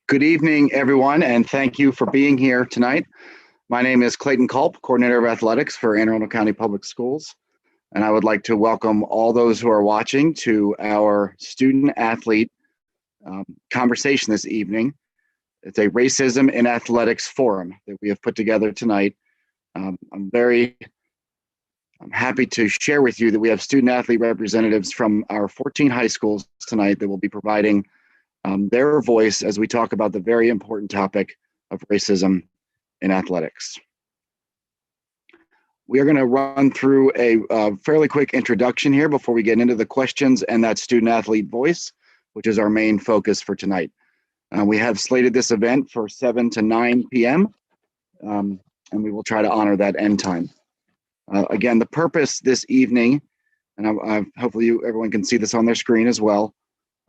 Good evening, everyone, and thank you for being here tonight. My name is Clayton Culp, Coordinator of Athletics for Anne Arundel County Public Schools, and I would like to welcome all those who are watching to our student-athlete conversation this evening. It's a Racism in Athletics forum that we have put together tonight. I'm happy to share with you that we have student-athlete representatives from our 14 high schools tonight that will be providing their voice as we talk about the very important topic of racism in athletics. We are going to run through a fairly quick introduction here before we get into the questions and that student-athlete voice, which is our main focus for tonight. We have slated this event for 7 to 9 p.m., and we will try to honor that end time. Again, the purpose this evening, and hopefully everyone can see this on their screen as well.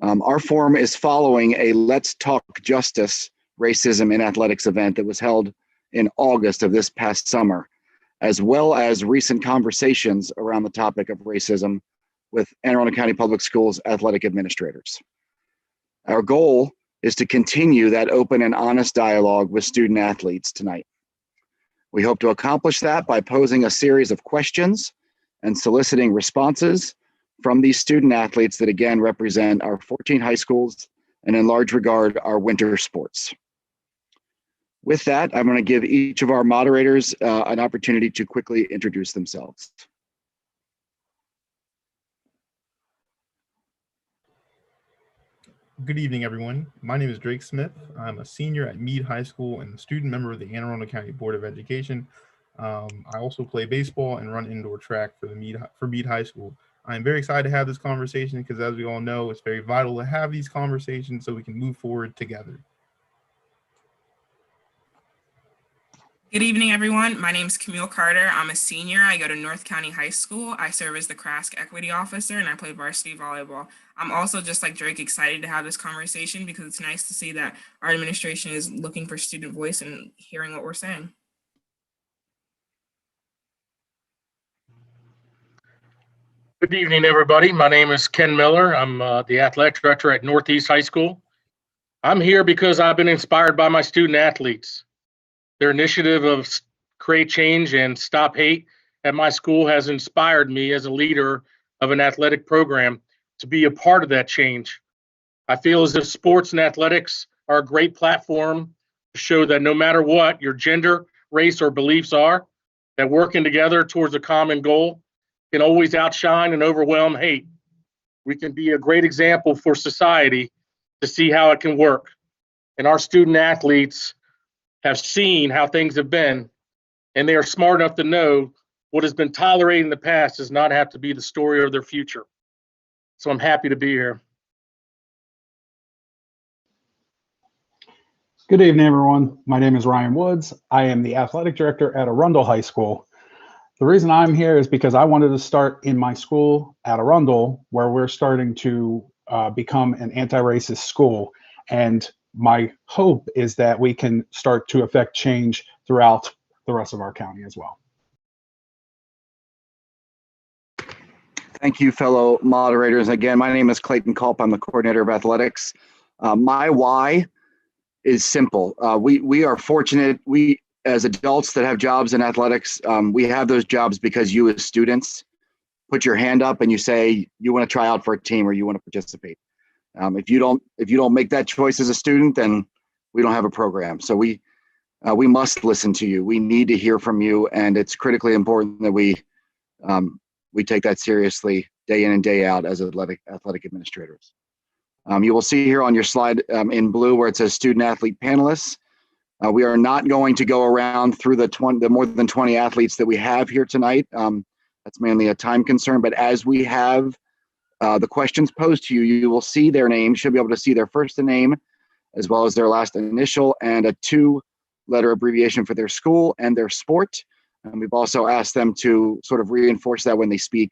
Our forum is following a Let's Talk Justice Racism in Athletics event that was held in August of this past summer, as well as recent conversations around the topic of racism with Anne Arundel County Public Schools athletic administrators. Our goal is to continue that open and honest dialogue with student athletes tonight. We hope to accomplish that by posing a series of questions and soliciting responses from these student athletes that again represent our 14 high schools and in large regard our winter sports. With that, I'm going to give each of our moderators an opportunity to quickly introduce themselves. Good evening, everyone. My name is Drake Smith. I'm a senior at Meade High School and a student member of the Anne Arundel County Board of Education. I also play baseball and run indoor track for Meade High School. I'm very excited to have this conversation because, as we all know, it's very vital to have these conversations so we can move forward together. Good evening, everyone. My name is Camille Carter. I'm a senior. I go to North County High School. I serve as the Crask Equity Officer and I play varsity volleyball. I'm also, just like Drake, excited to have this conversation because it's nice to see that our administration is looking for student voice and hearing what we're saying. Good evening, everybody. My name is Ken Mueller. I'm the athletic director at Northeast High School. I'm here because I've been inspired by my student athletes. Their initiative of Create Change and Stop Hate at my school has inspired me as a leader of an athletic program to be a part of that change. I feel as if sports and athletics are a great platform to show that no matter what your gender, race, or beliefs are, that working together towards a common goal can always outshine and overwhelm hate. We can be a great example for society to see how it can work. And our student athletes have seen how things have been, and they are smart enough to know what has been tolerated in the past does not have to be the story of their future. So I'm happy to be here. Good evening, everyone. My name is Ryan Woods. I am the athletic director at Arundel High School. The reason I'm here is because I wanted to start in my school at Arundel, where we're starting to become an anti-racist school. And my hope is that we can start to affect change throughout the rest of our county as well. Thank you, fellow moderators. Again, my name is Clayton Culp. I'm the coordinator of athletics. My why is simple. We are fortunate. We, as adults that have jobs in athletics, we have those jobs because you as students put your hand up and you say you want to try out for a team or you want to participate. If you don't make that choice as a student, then we don't have a program. So we must listen to you. We need to hear from you, and it's critically important that we take that seriously day in and day out as athletic administrators. You will see here on your slide in blue where it says student athlete panelists. We are not going to go around through the more than 20 athletes that we have here tonight. That's mainly a time concern, but as we have the questions posed to you, you will see their name, should be able to see their first name, as well as their last initial and a 2-letter abbreviation for their school and their sport. And we've also asked them to sort of reinforce that when they speak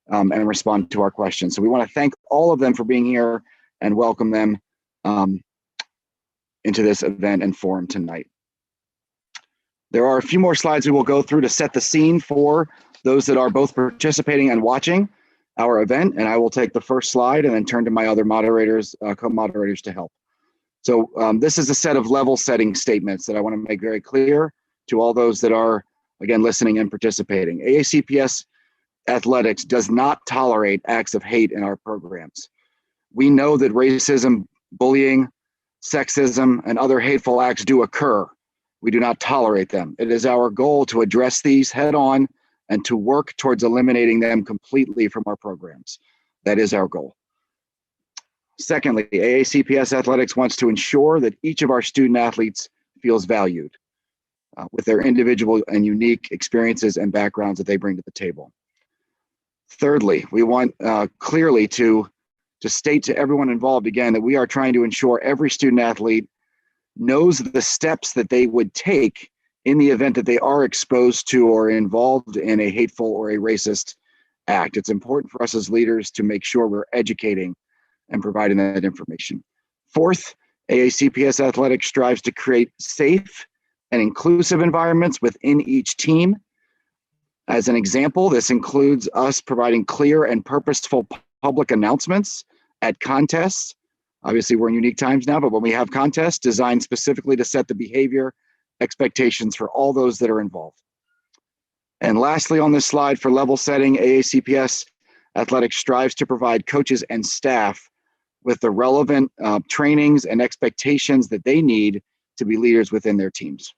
and respond to our questions. So we want to thank all of them for being here and welcome them into this event and forum tonight. There are a few more slides we will go through to set the scene for those that are both participating and watching our event, and I will take the first slide and then turn to my other moderators, co-moderators to help. So this is a set of level setting statements that I want to make very clear to all those that are, again, listening and participating. AACPS Athletics does not tolerate acts of hate in our programs. We know that racism, bullying, sexism, and other hateful acts do occur. We do not tolerate them. It is our goal to address these head on and to work towards eliminating them completely from our programs. That is our goal. Secondly, AACPS Athletics wants to ensure that each of our student athletes feels valued with their individual and unique experiences and backgrounds that they bring to the table. Thirdly, we want clearly to state to everyone involved again that we are trying to ensure every student athlete knows the steps that they would take in the event that they are exposed to or involved in a hateful or a racist act. It's important for us as leaders to make sure we're educating and providing that information. Fourth, AACPS Athletics strives to create safe and inclusive environments within each team. As an example, this includes us providing clear and purposeful public announcements at contests. Obviously, we're in unique times now, but when we have contests designed specifically to set the behavior expectations for all those that are involved. And lastly, on this slide for level setting, AACPS Athletics strives to provide coaches and staff with the relevant trainings and expectations that they need to be leaders within their teams.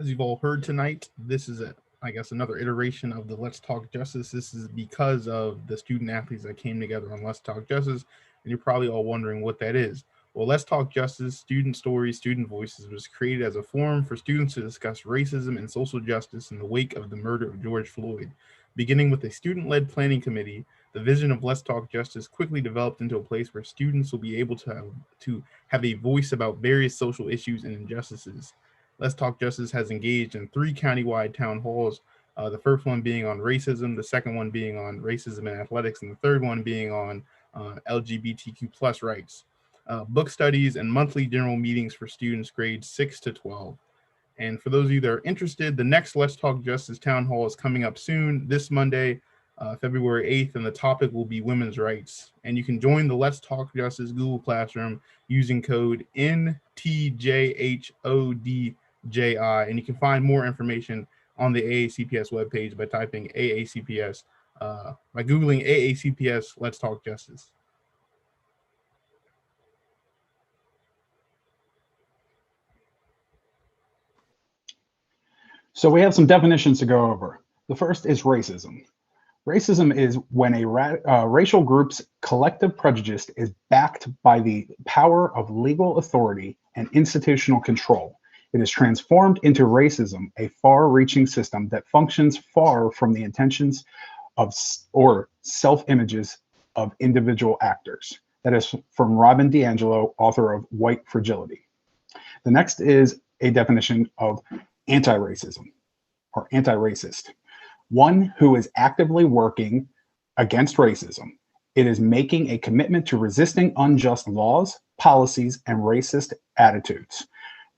As you've all heard tonight, this is I guess another iteration of the Let's Talk Justice. This is because of the student athletes that came together on Let's Talk Justice, and you're probably all wondering what that is. Well, Let's Talk Justice, Student Stories, Student Voices was created as a forum for students to discuss racism and social justice in the wake of the murder of George Floyd. Beginning with a student-led planning committee, the vision of Let's Talk Justice quickly developed into a place where students will be able to have a voice about various social issues and injustices. Let's Talk Justice has engaged in 3 countywide town halls, the first one being on racism, the second one being on racism in athletics, and the third one being on LGBTQ plus rights. Book studies and monthly general meetings for students grades 6 to 12. And for those of you that are interested, the next Let's Talk Justice Town Hall is coming up soon, this Monday, February 8th, and the topic will be women's rights. And you can join the Let's Talk Justice Google Classroom using code NTJHODJI, and you can find more information on the AACPS webpage by typing AACPS, by Googling AACPS Let's Talk Justice. So we have some definitions to go over. The first is racism. Racism is when a racial group's collective prejudice is backed by the power of legal authority and institutional control. It is transformed into racism, a far-reaching system that functions far from the intentions of or self-images of individual actors. That is from Robin DiAngelo, author of White Fragility. The next is a definition of anti-racism or anti-racist. One who is actively working against racism. It is making a commitment to resisting unjust laws, policies, and racist attitudes.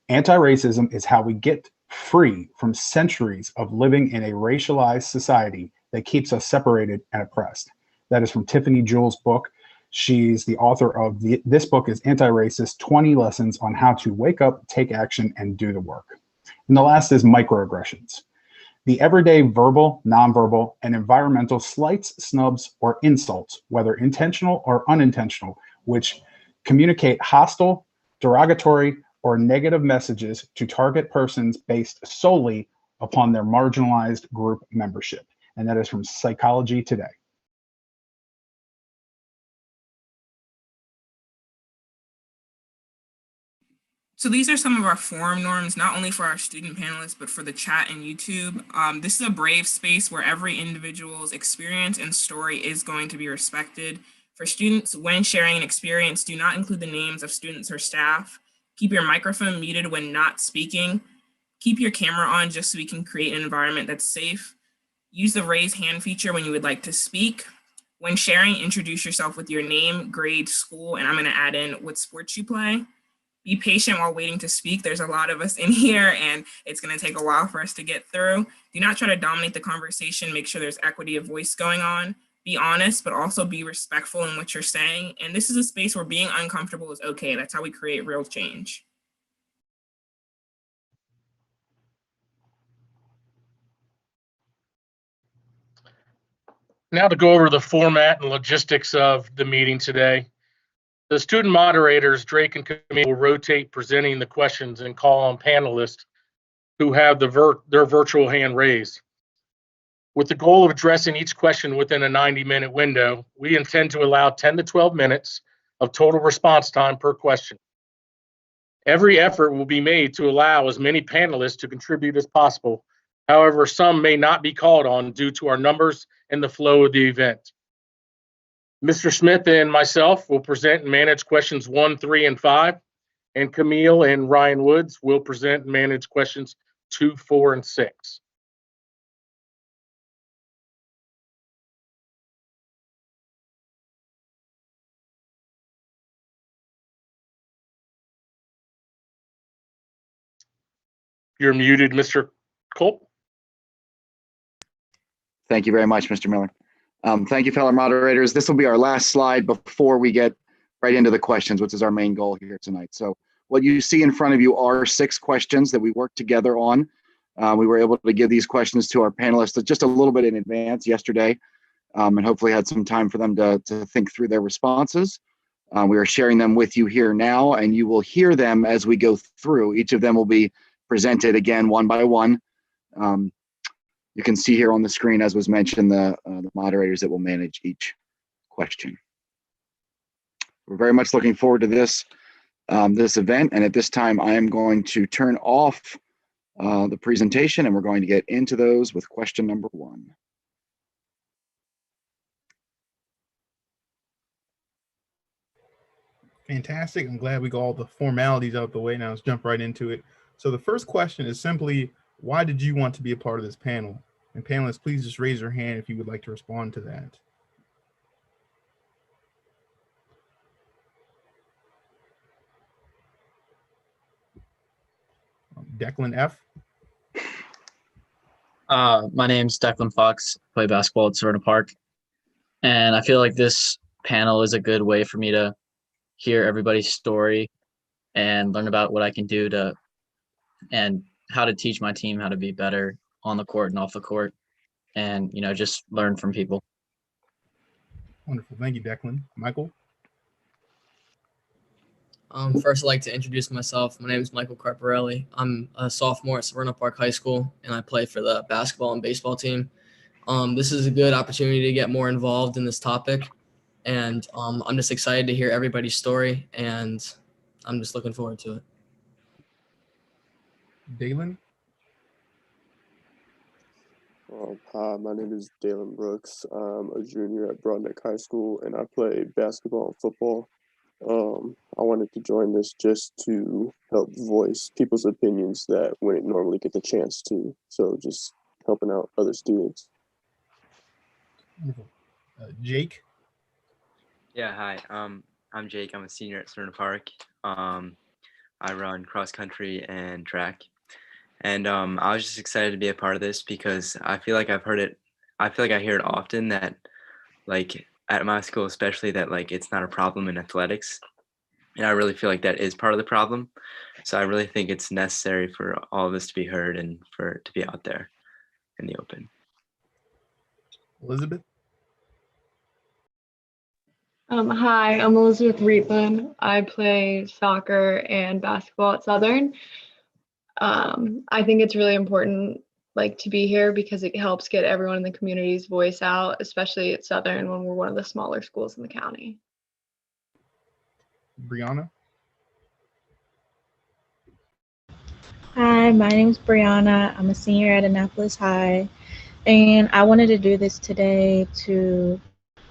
Anti-racism is how we get free from centuries of living in a racialized society that keeps us separated and oppressed. That is from Tiffany Jewell's book. She's the author of this book is Anti-Racist, 20 Lessons on How to Wake Up, Take Action, and Do the Work. And the last is microaggressions. The everyday verbal, nonverbal, and environmental slights, snubs, or insults, whether intentional or unintentional, which communicate hostile, derogatory, or negative messages to target persons based solely upon their marginalized group membership. And that is from Psychology Today. So these are some of our forum norms, not only for our student panelists, but for the chat and YouTube. This is a brave space where every individual's experience and story is going to be respected. For students, when sharing an experience, do not include the names of students or staff. Keep your microphone muted when not speaking. Keep your camera on just so we can create an environment that's safe. Use the raise hand feature when you would like to speak. When sharing, introduce yourself with your name, grade, school, and I'm going to add in what sports you play. Be patient while waiting to speak. There's a lot of us in here and it's going to take a while for us to get through. Do not try to dominate the conversation. Make sure there's equity of voice going on. Be honest, but also be respectful in what you're saying. And this is a space where being uncomfortable is okay. That's how we create real change. Now to go over the format and logistics of the meeting today. The student moderators, Drake and Camille, will rotate presenting the questions and call on panelists who have their virtual hand raised. With the goal of addressing each question within a 90-minute window, we intend to allow 10 to 12 minutes of total response time per question. Every effort will be made to allow as many panelists to contribute as possible. However, some may not be called on due to our numbers and the flow of the event. Mr. Smith and myself will present and manage questions 1, 3, and 5, and Camille and Ryan Woods will present and manage questions 2, 4, and 6. You're muted, Mr. Culp. Thank you very much, Mr. Miller. Thank you, fellow moderators. This will be our last slide before we get right into the questions, which is our main goal here tonight. So what you see in front of you are 6 questions that we worked together on. We were able to give these questions to our panelists just a little bit in advance yesterday, and hopefully had some time for them to think through their responses. We are sharing them with you here now, and you will hear them as we go through. Each of them will be presented again one by one. You can see here on the screen, as was mentioned, the moderators that will manage each question. We're very much looking forward to this event, and at this time I am going to turn off the presentation and we're going to get into those with question number 1. Fantastic. I'm glad we got all the formalities out the way. Now let's jump right into it. So the first question is simply, why did you want to be a part of this panel? And panelists, please just raise your hand if you would like to respond to that. Declan F. My name's Declan Fox, play basketball at Serena Park. And I feel like this panel is a good way for me to hear everybody's story and learn about what I can do and how to teach my team how to be better on the court and off the court, and just learn from people. Wonderful. Thank you, Declan. Michael? First, I'd like to introduce myself. My name is Michael Carparelli. I'm a sophomore at Serena Park High School, and I play for the basketball and baseball team. This is a good opportunity to get more involved in this topic, and I'm just excited to hear everybody's story, and I'm just looking forward to it. Dalen? Hi, my name is Dalen Brooks. I'm a junior at Broadneck High School, and I play basketball and football. I wanted to join this just to help voice people's opinions that wouldn't normally get the chance to. So just helping out other students. Wonderful. Jake? Yeah, hi. I'm Jake. I'm a senior at Serena Park. I run cross country and track. And I was just excited to be a part of this because I feel like I've heard it. I feel like I hear it often that, like, at my school especially, that like it's not a problem in athletics. And I really feel like that is part of the problem. So I really think it's necessary for all of us to be heard and for it to be out there in the open. Elizabeth? Hi, I'm Elizabeth Reitman. I play soccer and basketball at Southern. I think it's really important to be here because it helps get everyone in the community's voice out, especially at Southern when we're one of the smaller schools in the county. Brianna? Hi, my name is Brianna. I'm a senior at Annapolis High, and I wanted to do this today to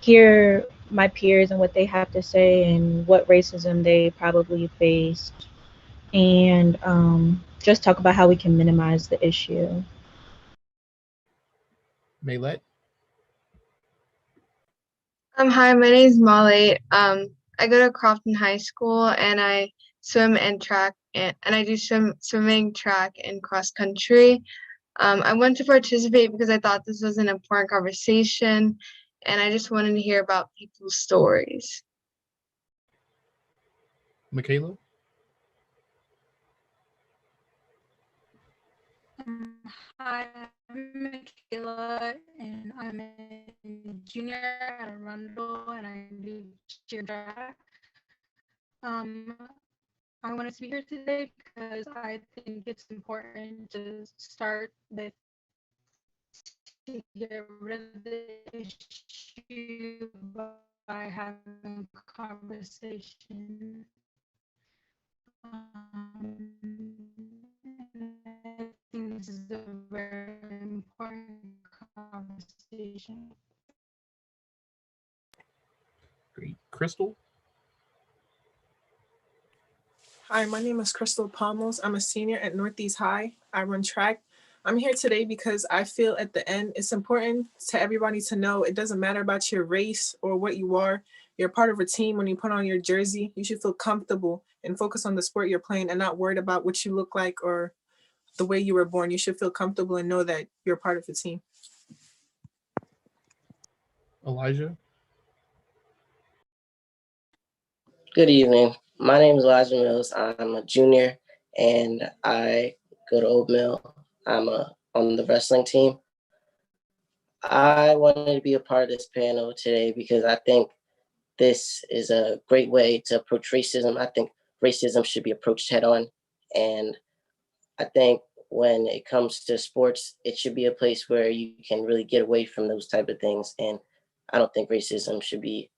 hear my peers and what they have to say and what racism they probably faced, and just talk about how we can minimize the issue. Maylette? Hi, my name is Molly. I go to Crofton High School, and I swim and track, and I do swimming, track, and cross country. I wanted to participate because I thought this was an important conversation, and I just wanted to hear about people's stories. Michaela? Hi, I'm Michaela, and I'm a junior at Arundel, and I do cheer track. I wanted to be here today because I think it's important to start with to get rid of the issue by having conversation. I think this is a very important conversation. Great. Crystal? Hi, my name is Crystal Palmos. I'm a senior at Northeast High. I run track. I'm here today because I feel at the end it's important to everybody to know it doesn't matter about your race or what you are. You're part of a team. When you put on your jersey, you should feel comfortable and focus on the sport you're playing and not worried about what you look like or the way you were born. You should feel comfortable and know that you're part of the team. Elijah? Good evening. My name is Elijah Mills. I'm a junior and I go to Old Mill. I'm on the wrestling team. I wanted to be a part of this panel today because I think this is a great way to approach racism. I think racism should be approached head on. And I think when it comes to sports, it should be a place where you can really get away from those type of things. And I don't think racism should be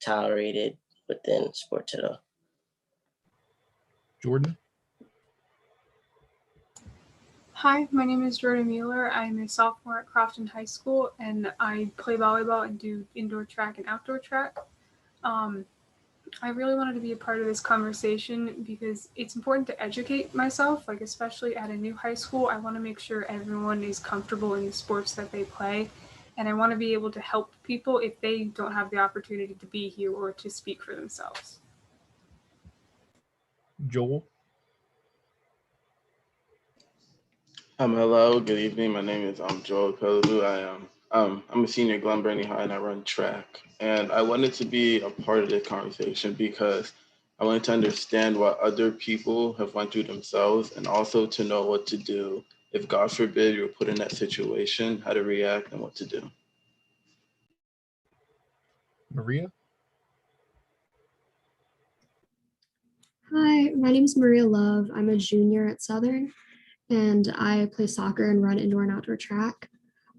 tolerated within sports at all. Jordan? Hi, my name is Jordan Mueller. I'm a sophomore at Crofton High School, and I play volleyball and do indoor track and outdoor track. I really wanted to be a part of this conversation because it's important to educate myself, like especially at a new high school. I want to make sure everyone is comfortable in the sports that they play, and I want to be able to help people if they don't have the opportunity to be here or to speak for themselves. Joel? Hello, good evening. My name is Joel Pellevu. I'm a senior at Glen Burnie High and I run track. And I wanted to be a part of this conversation because I wanted to understand what other people have went through themselves and also to know what to do if, God forbid, you're put in that situation, how to react and what to do. Maria? Hi, my name is Maria Love. I'm a junior at Southern, and I play soccer and run indoor and outdoor track.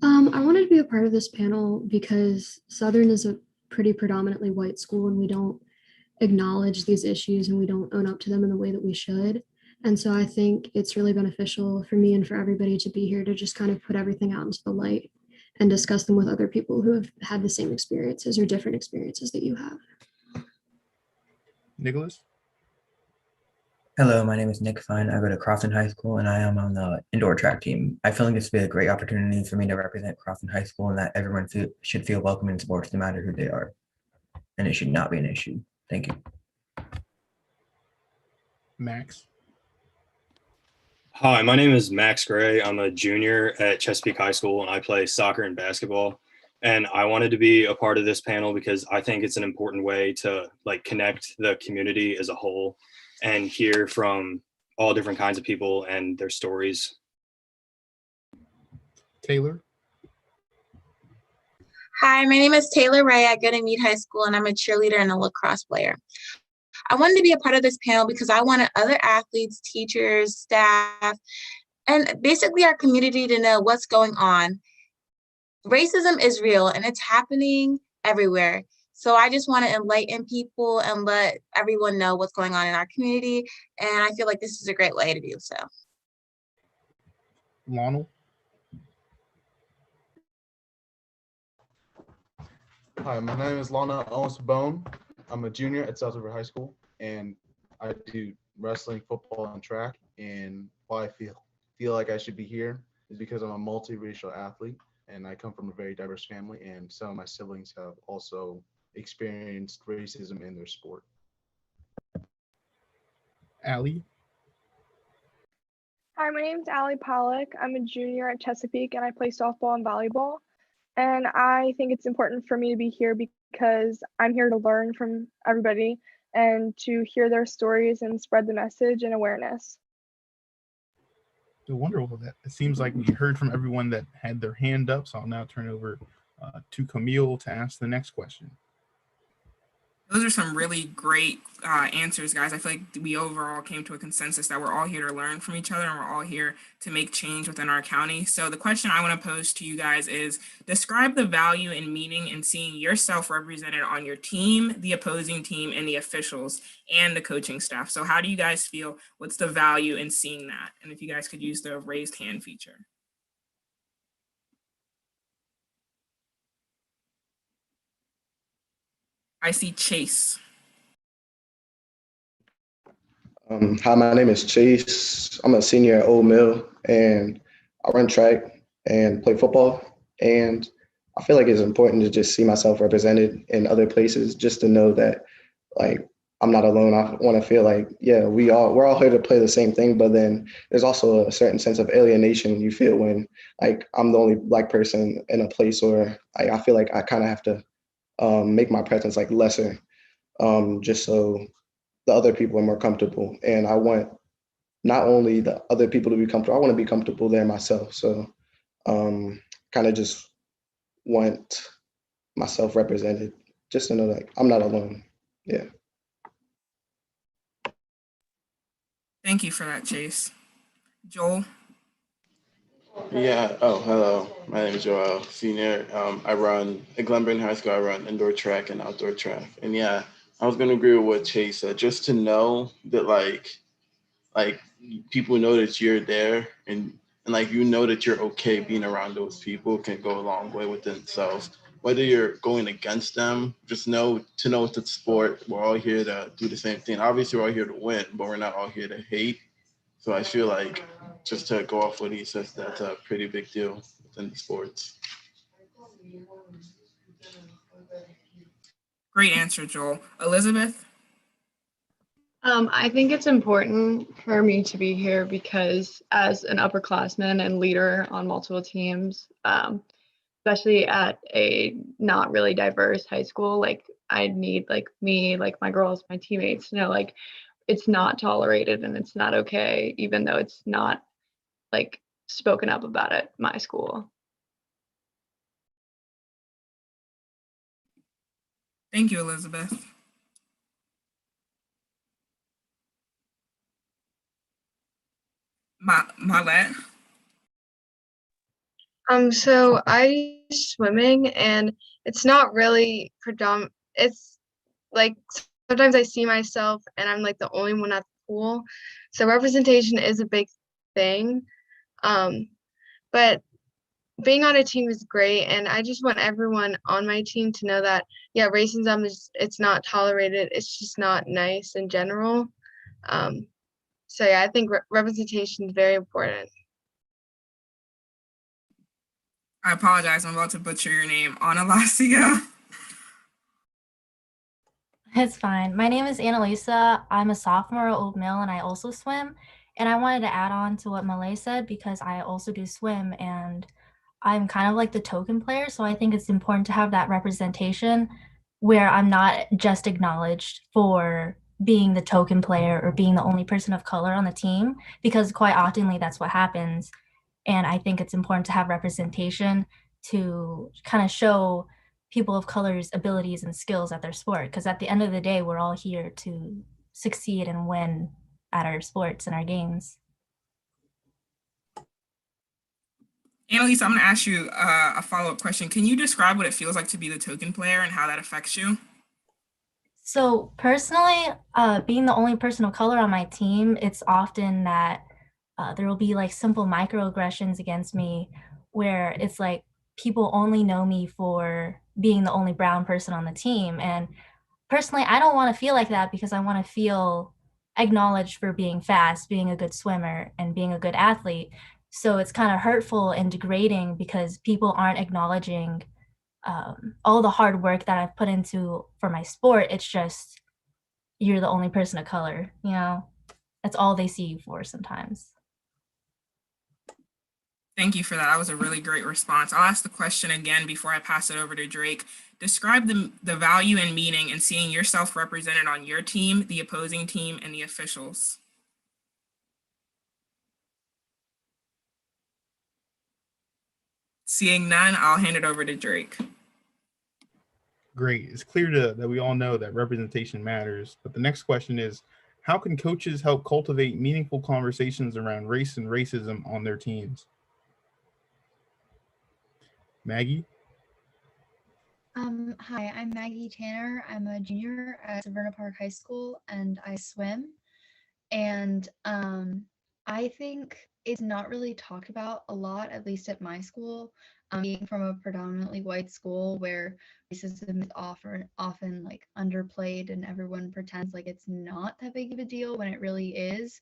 I wanted to be a part of this panel because Southern is a pretty predominantly white school, and we don't acknowledge these issues and we don't own up to them in the way that we should. And so I think it's really beneficial for me and for everybody to be here to just kind of put everything out into the light and discuss them with other people who have had the same experiences or different experiences that you have. Nicholas? Hello, my name is Nick Fine. I go to Crofton High School and I am on the indoor track team. I feel like this would be a great opportunity for me to represent Crofton High School and that everyone should feel welcome in sports no matter who they are. And it should not be an issue. Thank you. Max? Hi, my name is Max Gray. I'm a junior at Chesapeake High School and I play soccer and basketball. And I wanted to be a part of this panel because I think it's an important way to connect the community as a whole and hear from all different kinds of people and their stories. Taylor? Hi, my name is Taylor Ray. I go to Meade High School and I'm a cheerleader and a lacrosse player. I wanted to be a part of this panel because I wanted other athletes, teachers, staff, and basically our community to know what's going on. Racism is real and it's happening everywhere. So I just want to enlighten people and let everyone know what's going on in our community. And I feel like this is a great way to do so. Lionel? Hi, my name is Lana Owens-Bone. I'm a junior at South River High School, and I do wrestling, football, and track. And why I feel like I should be here is because I'm a multiracial athlete, and I come from a very diverse family, and some of my siblings have also experienced racism in their sport. Allie. Hi, my name is Allie Pollock. I'm a junior at Chesapeake and I play softball and volleyball. And I think it's important for me to be here because I'm here to learn from everybody and to hear their stories and spread the message and awareness. Wonderful. That it seems like we heard from everyone that had their hand up. So I'll now turn over to Camille to ask the next question. Those are some really great answers, guys. I feel like we overall came to a consensus that we're all here to learn from each other and we're all here to make change within our county. So the question I want to pose to you guys is, describe the value and meaning in seeing yourself represented on your team, the opposing team, and the officials and the coaching staff. So how do you guys feel? What's the value in seeing that? And if you guys could use the raised hand feature. I see Chase. Hi, my name is Chase. I'm a senior at Old Mill, and I run track and play football. And I feel like it's important to just see myself represented in other places, just to know that, like, I'm not alone. I want to feel like, yeah, we're all here to play the same thing. But then there's also a certain sense of alienation you feel when, like, I'm the only Black person in a place, or I feel like I kind of have to make my presence like lesser, just so the other people are more comfortable. And I want not only the other people to be comfortable, I want to be comfortable there myself. So kind of just want myself represented, just to know like I'm not alone. Yeah. Thank you for that, Chase. Joel. Yeah. Oh, hello. My name is Joel, senior. I run at Glenburn High School. I run indoor track and outdoor track. And yeah, I was gonna agree with what Chase said. Just to know that like people know that you're there, and like you know that you're okay being around those people can go a long way with themselves. Whether you're going against them, just know it's a sport. We're all here to do the same thing. Obviously, we're all here to win, but we're not all here to hate. So I feel like, just to go off what he says, that's a pretty big deal within the sports. Great answer, Joel. Elizabeth? I think it's important for me to be here because as an upperclassman and leader on multiple teams, especially at a not really diverse high school, like I need like me, like my girls, my teammates to know like it's not tolerated and it's not okay, even though it's not like spoken up about at my school. Thank you, Elizabeth. Marlette? So I do swimming and it's not really predominant. It's like sometimes I see myself and I'm like the only one at the pool. So representation is a big thing. But being on a team is great and I just want everyone on my team to know that yeah, racism it's not tolerated. It's just not nice in general. So yeah, I think representation is very important. I apologize. I'm about to butcher your name. Analasia. It's fine. My name is Annalisa. I'm a sophomore at Old Mill and I also swim. And I wanted to add on to what Malay said because I also do swim and I'm kind of like the token player. So I think it's important to have that representation where I'm not just acknowledged for being the token player or being the only person of color on the team, because quite oftenly that's what happens. And I think it's important to have representation to kind of show people of color's abilities and skills at their sport. Because at the end of the day, we're all here to succeed and win at our sports and our games. Annalise, I'm going to ask you a follow-up question. Can you describe what it feels like to be the token player and how that affects you? So personally, being the only person of color on my team, it's often that there will be like simple microaggressions against me where it's like people only know me for being the only brown person on the team. And personally, I don't want to feel like that because I want to feel acknowledged for being fast, being a good swimmer, and being a good athlete. So it's kind of hurtful and degrading because people aren't acknowledging all the hard work that I've put into for my sport. It's just, you're the only person of color, you know? that's all they see you for sometimes. Thank you for that. That was a really great response. I'll ask the question again before I pass it over to Drake. Describe the value and meaning in seeing yourself represented on your team, the opposing team, and the officials. Seeing none, I'll hand it over to Drake. Great. It's clear that we all know that representation matters, but the next question is, how can coaches help cultivate meaningful conversations around race and racism on their teams? Maggie? Hi, I'm Maggie Tanner. I'm a junior at Severna Park High School and I swim. And I think it's not really talked about a lot, at least at my school. Being from a predominantly white school where racism is often like underplayed and everyone pretends like it's not that big of a deal when it really is.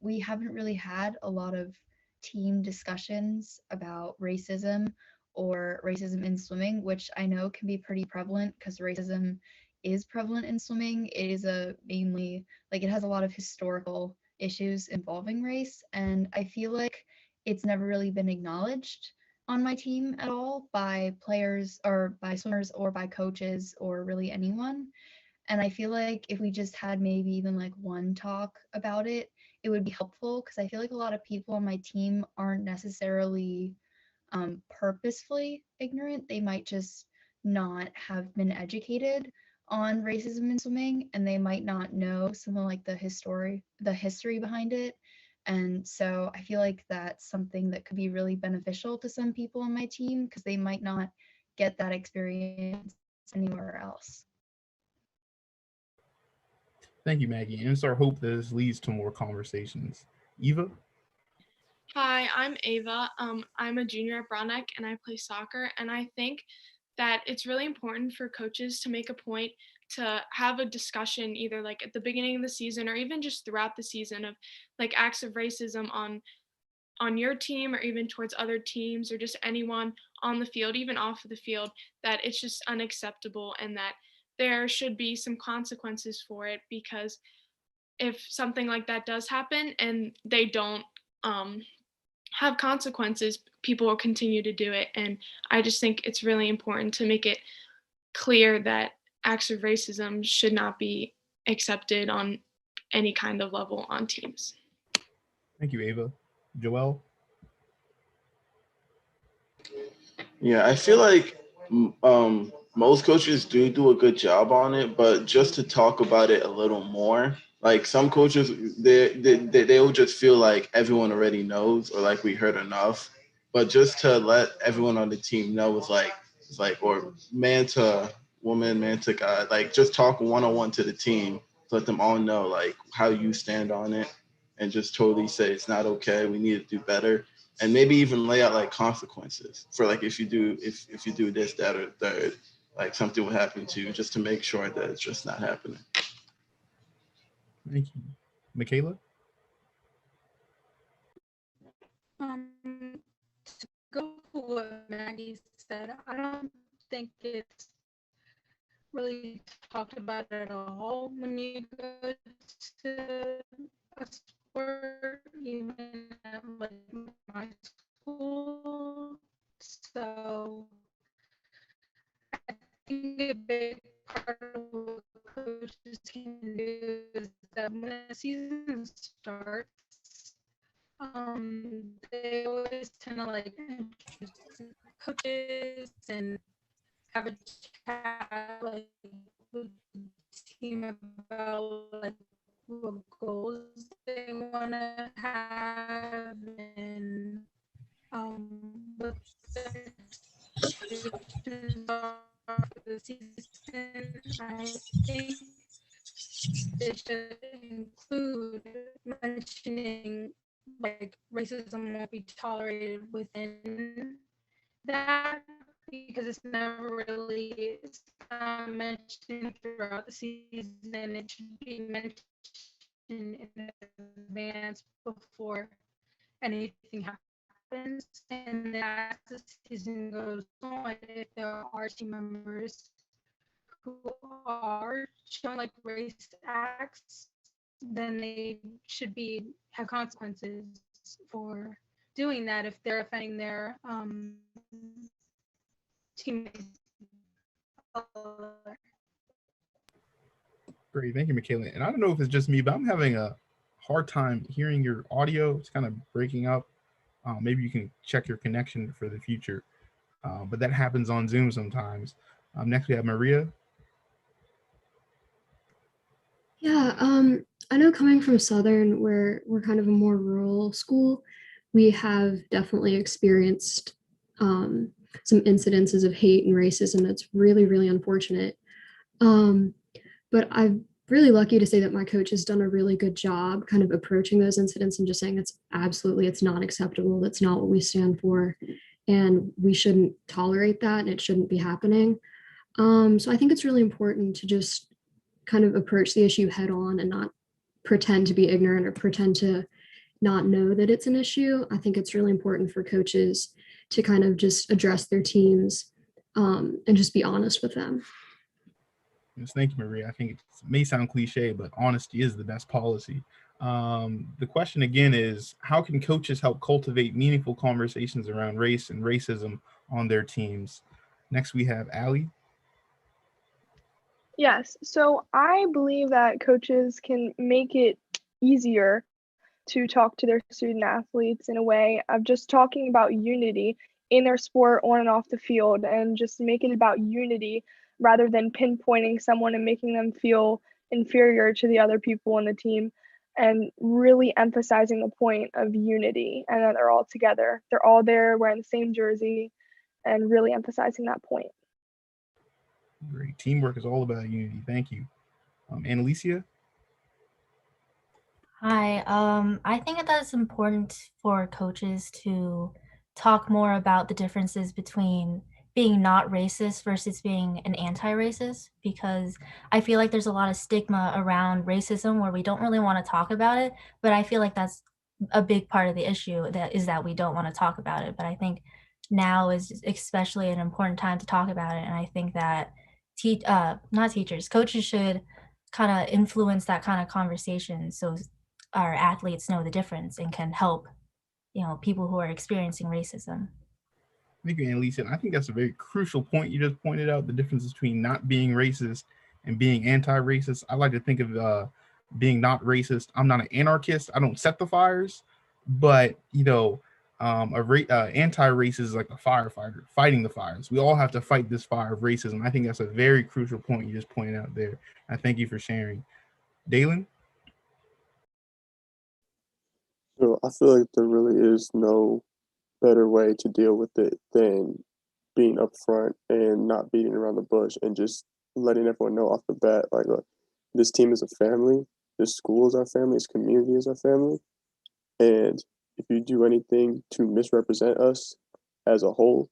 We haven't really had a lot of team discussions about racism or racism in swimming, which I know can be pretty prevalent because racism is prevalent in swimming. It is mainly like it has a lot of historical issues involving race, and I feel like it's never really been acknowledged on my team at all by players or by swimmers or by coaches or really anyone. And I feel like if we just had maybe even like one talk about it, it would be helpful because I feel like a lot of people on my team aren't necessarily purposefully ignorant. They might just not have been educated on racism in swimming, and they might not know something like the history behind it. And so I feel like that's something that could be really beneficial to some people on my team because they might not get that experience anywhere else. Thank you, Maggie. And it's our hope that this leads to more conversations. Eva? Hi, I'm Ava. I'm a junior at Broadneck and I play soccer. And I think that it's really important for coaches to make a point to have a discussion either like at the beginning of the season or even just throughout the season of like acts of racism on your team or even towards other teams or just anyone on the field, even off of the field, that it's just unacceptable and that there should be some consequences for it, because if something like that does happen and they don't have consequences, people will continue to do it. And I just think it's really important to make it clear that acts of racism should not be accepted on any kind of level on teams. Thank you, Ava. Joelle? Yeah, I feel like most coaches do a good job on it, but just to talk about it a little more, like some coaches, they'll just feel like everyone already knows or like we heard enough. But just to let everyone on the team know it's like or man to woman, man to God, like just talk one-on-one to the team to let them all know like how you stand on it and just totally say it's not okay. We need to do better. And maybe even lay out like consequences for like if you do this, that, or third, like something will happen to you, just to make sure that it's just not happening. Thank you. Michaela? To go with what Maggie said, I don't think it's really talked about at all when you go to a sport, even at like my school. So I think a big part of what coaches can do is that when the season starts, they always tend to like introduce coaches and have a chat like with the team about like what goals they want to have and what their expectations are for the season. I think they should include mentioning like racism won't be tolerated within that because it's never really mentioned throughout the season. It should be mentioned in advance before anything happens. And then as the season goes on, if there are team members who are showing like race acts, then they should have consequences for doing that if they're offending their teammates. Great, thank you, Michaela. And I don't know if it's just me, but I'm having a hard time hearing your audio. It's kind of breaking up. Maybe you can check your connection for the future. But that happens on Zoom sometimes. Next, we have Maria. Yeah, I know coming from Southern, where we're kind of a more rural school, we have definitely experienced some incidences of hate and racism that's really, really unfortunate. But I'm really lucky to say that my coach has done a really good job kind of approaching those incidents and just saying it's not acceptable. That's not what we stand for. And we shouldn't tolerate that and it shouldn't be happening. So I think it's really important to just kind of approach the issue head on and not pretend to be ignorant or pretend to not know that it's an issue. I think it's really important for coaches to kind of just address their teams and just be honest with them. Yes, thank you, Maria. I think it may sound cliche, but honesty is the best policy. The question again is, how can coaches help cultivate meaningful conversations around race and racism on their teams? Next, we have Allie. Yes, so I believe that coaches can make it easier to talk to their student athletes in a way of just talking about unity in their sport on and off the field and just make it about unity rather than pinpointing someone and making them feel inferior to the other people on the team, and really emphasizing the point of unity and that they're all together. They're all there wearing the same jersey and really emphasizing that point. Great. Teamwork is all about unity. Thank you. Annalicia? Hi. I think that it's important for coaches to talk more about the differences between being not racist versus being an anti-racist, because I feel like there's a lot of stigma around racism where we don't really want to talk about it, but I feel like that's a big part of the issue, that we don't want to talk about it. But I think now is especially an important time to talk about it, and I think that not teachers, coaches should kind of influence that kind of conversation so our athletes know the difference and can help, people who are experiencing racism. Thank you, Annalisa. And I think that's a very crucial point you just pointed out, the difference between not being racist and being anti-racist. I like to think of being not racist. I'm not an anarchist. I don't set the fires, but anti-racist is like a firefighter fighting the fires. We all have to fight this fire of racism. I think that's a very crucial point you just pointed out there. I thank you for sharing. Dalen? So I feel like there really is no better way to deal with it than being upfront and not beating around the bush and just letting everyone know off the bat, like, look, this team is a family, this school is our family, this community is our family, and if you do anything to misrepresent us as a whole,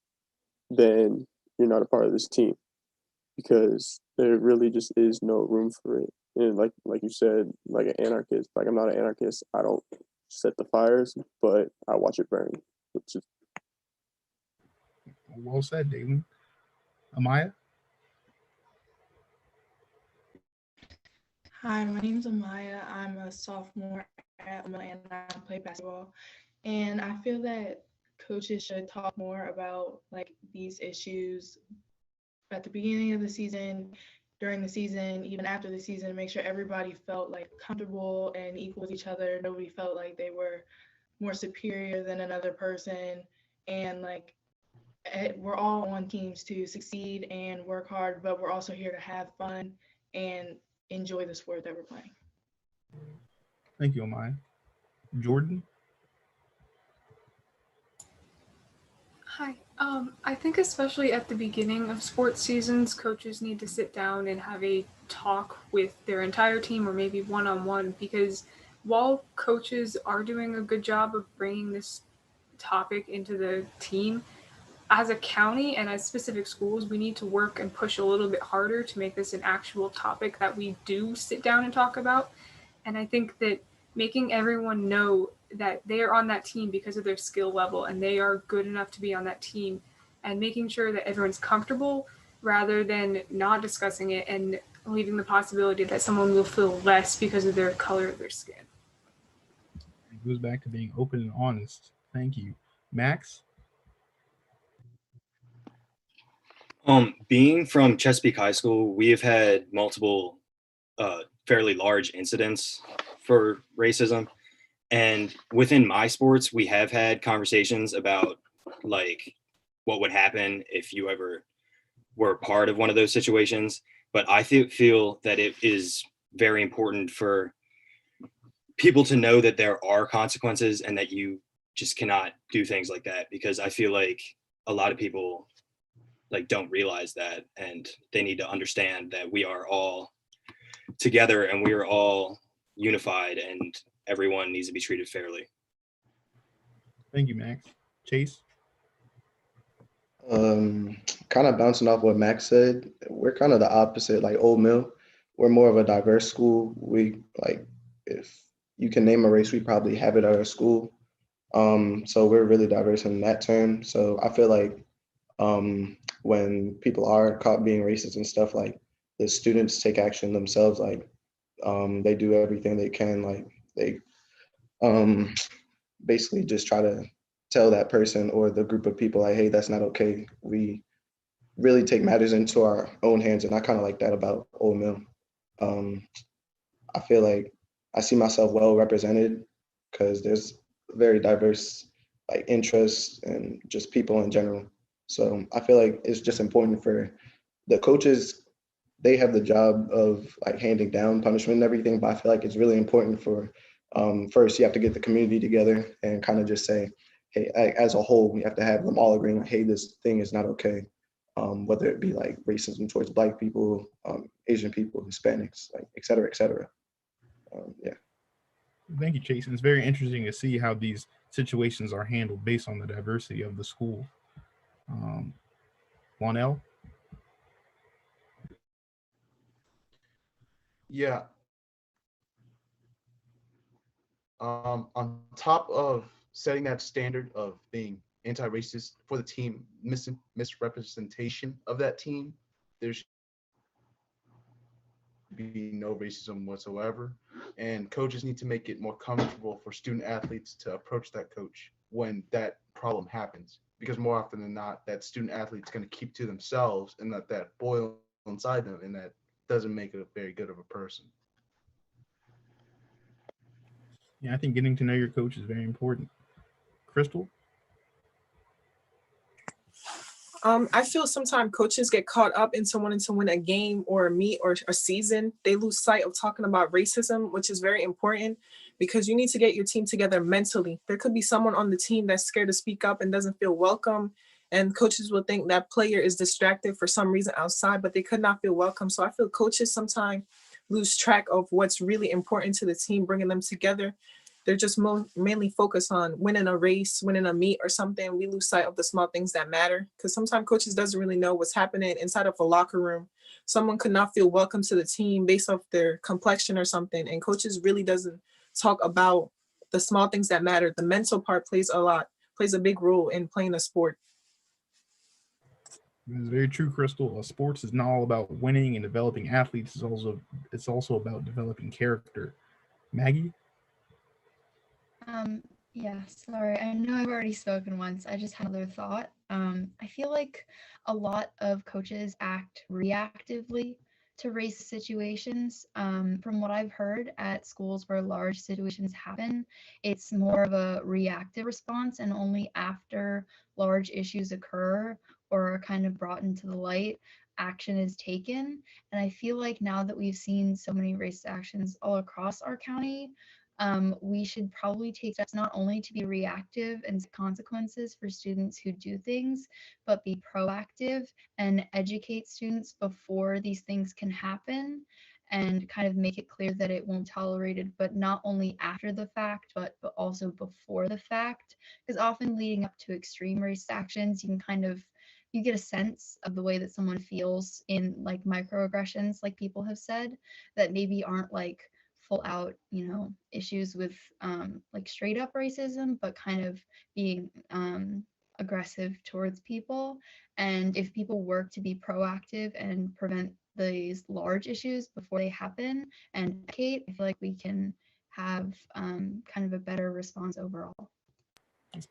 then you're not a part of this team, because there really just is no room for it. And like you said, like an anarchist, like I'm not an anarchist. I don't set the fires, but I watch it burn. Which is well said, Dalen. Amaya? Hi, my name's Amaya. I'm a sophomore at Mueller and I play basketball. And I feel that coaches should talk more about like these issues at the beginning of the season, during the season, even after the season, make sure everybody felt like comfortable and equal with each other. Nobody felt like they were more superior than another person. And like we're all on teams to succeed and work hard, but we're also here to have fun and enjoy the sport that we're playing. Thank you, Amaya. Jordan? Hi. I think especially at the beginning of sports seasons, coaches need to sit down and have a talk with their entire team or maybe one-on-one, because while coaches are doing a good job of bringing this topic into the team, as a county and as specific schools, we need to work and push a little bit harder to make this an actual topic that we do sit down and talk about. And I think that making everyone know that they are on that team because of their skill level and they are good enough to be on that team, and making sure that everyone's comfortable rather than not discussing it and leaving the possibility that someone will feel less because of their color of their skin. It goes back to being open and honest. Thank you. Max? Being from Chesapeake High School, we have had multiple fairly large incidents for racism. And within my sports, we have had conversations about like what would happen if you ever were part of one of those situations. But I feel that it is very important for people to know that there are consequences and that you just cannot do things like that, because I feel like a lot of people like don't realize that, and they need to understand that we are all together and we are all unified and everyone needs to be treated fairly. Thank you, Max. Chase? Kind of bouncing off what Max said, we're kind of the opposite, like Old Mill. We're more of a diverse school. We like, if you can name a race, we probably have it at our school. So we're really diverse in that term. So I feel like when people are caught being racist and stuff, like the students take action themselves, like they do everything they can, like they basically just try to tell that person or the group of people like, hey, that's not okay. We really take matters into our own hands, and I kind of like that about Old Mill. I feel like I see myself well represented because there's very diverse like interests and just people in general. So I feel like it's just important for the coaches. They have the job of like handing down punishment and everything, but I feel like it's really important for first you have to get the community together and kind of just say, hey, as a whole, we have to have them all agreeing, hey, this thing is not okay. Whether it be like racism towards Black people, Asian people, Hispanics, like et cetera, et cetera. Yeah. Thank you, Chase. And it's very interesting to see how these situations are handled based on the diversity of the school. Lonell? Yeah. On top of setting that standard of being anti-racist for the team, misrepresentation of that team, there should be no racism whatsoever. And coaches need to make it more comfortable for student athletes to approach that coach when that problem happens. Because more often than not, that student athlete's going to keep to themselves and let that boil inside them, and that doesn't make it a very good of a person. Yeah, I think getting to know your coach is very important. Crystal? I feel sometimes coaches get caught up into wanting to win a game or a meet or a season. They lose sight of talking about racism, which is very important because you need to get your team together mentally. There could be someone on the team that's scared to speak up and doesn't feel welcome. And coaches will think that player is distracted for some reason outside, but they could not feel welcome. So I feel coaches sometimes lose track of what's really important to the team, bringing them together. They're just mainly focused on winning a race, winning a meet or something. We lose sight of the small things that matter because sometimes coaches doesn't really know what's happening inside of a locker room. Someone could not feel welcome to the team based off their complexion or something. And coaches really doesn't talk about the small things that matter. The mental part plays a big role in playing a sport. It's very true, Crystal. Sports is not all about winning and developing athletes. It's also about developing character. Maggie? Yeah, sorry. I know I've already spoken once. I just had another thought. I feel like a lot of coaches act reactively to race situations. From what I've heard at schools where large situations happen, it's more of a reactive response, and only after large issues occur or are kind of brought into the light, action is taken. And I feel like now that we've seen so many racist actions all across our county, we should probably take steps not only to be reactive and consequences for students who do things, but be proactive and educate students before these things can happen and kind of make it clear that it won't be tolerated, but not only after the fact, but also before the fact. Because often leading up to extreme racist actions, you get a sense of the way that someone feels in like microaggressions, like people have said, that maybe aren't like full out, issues with like straight up racism, but kind of being aggressive towards people. And if people work to be proactive and prevent these large issues before they happen and educate, I feel like we can have kind of a better response overall.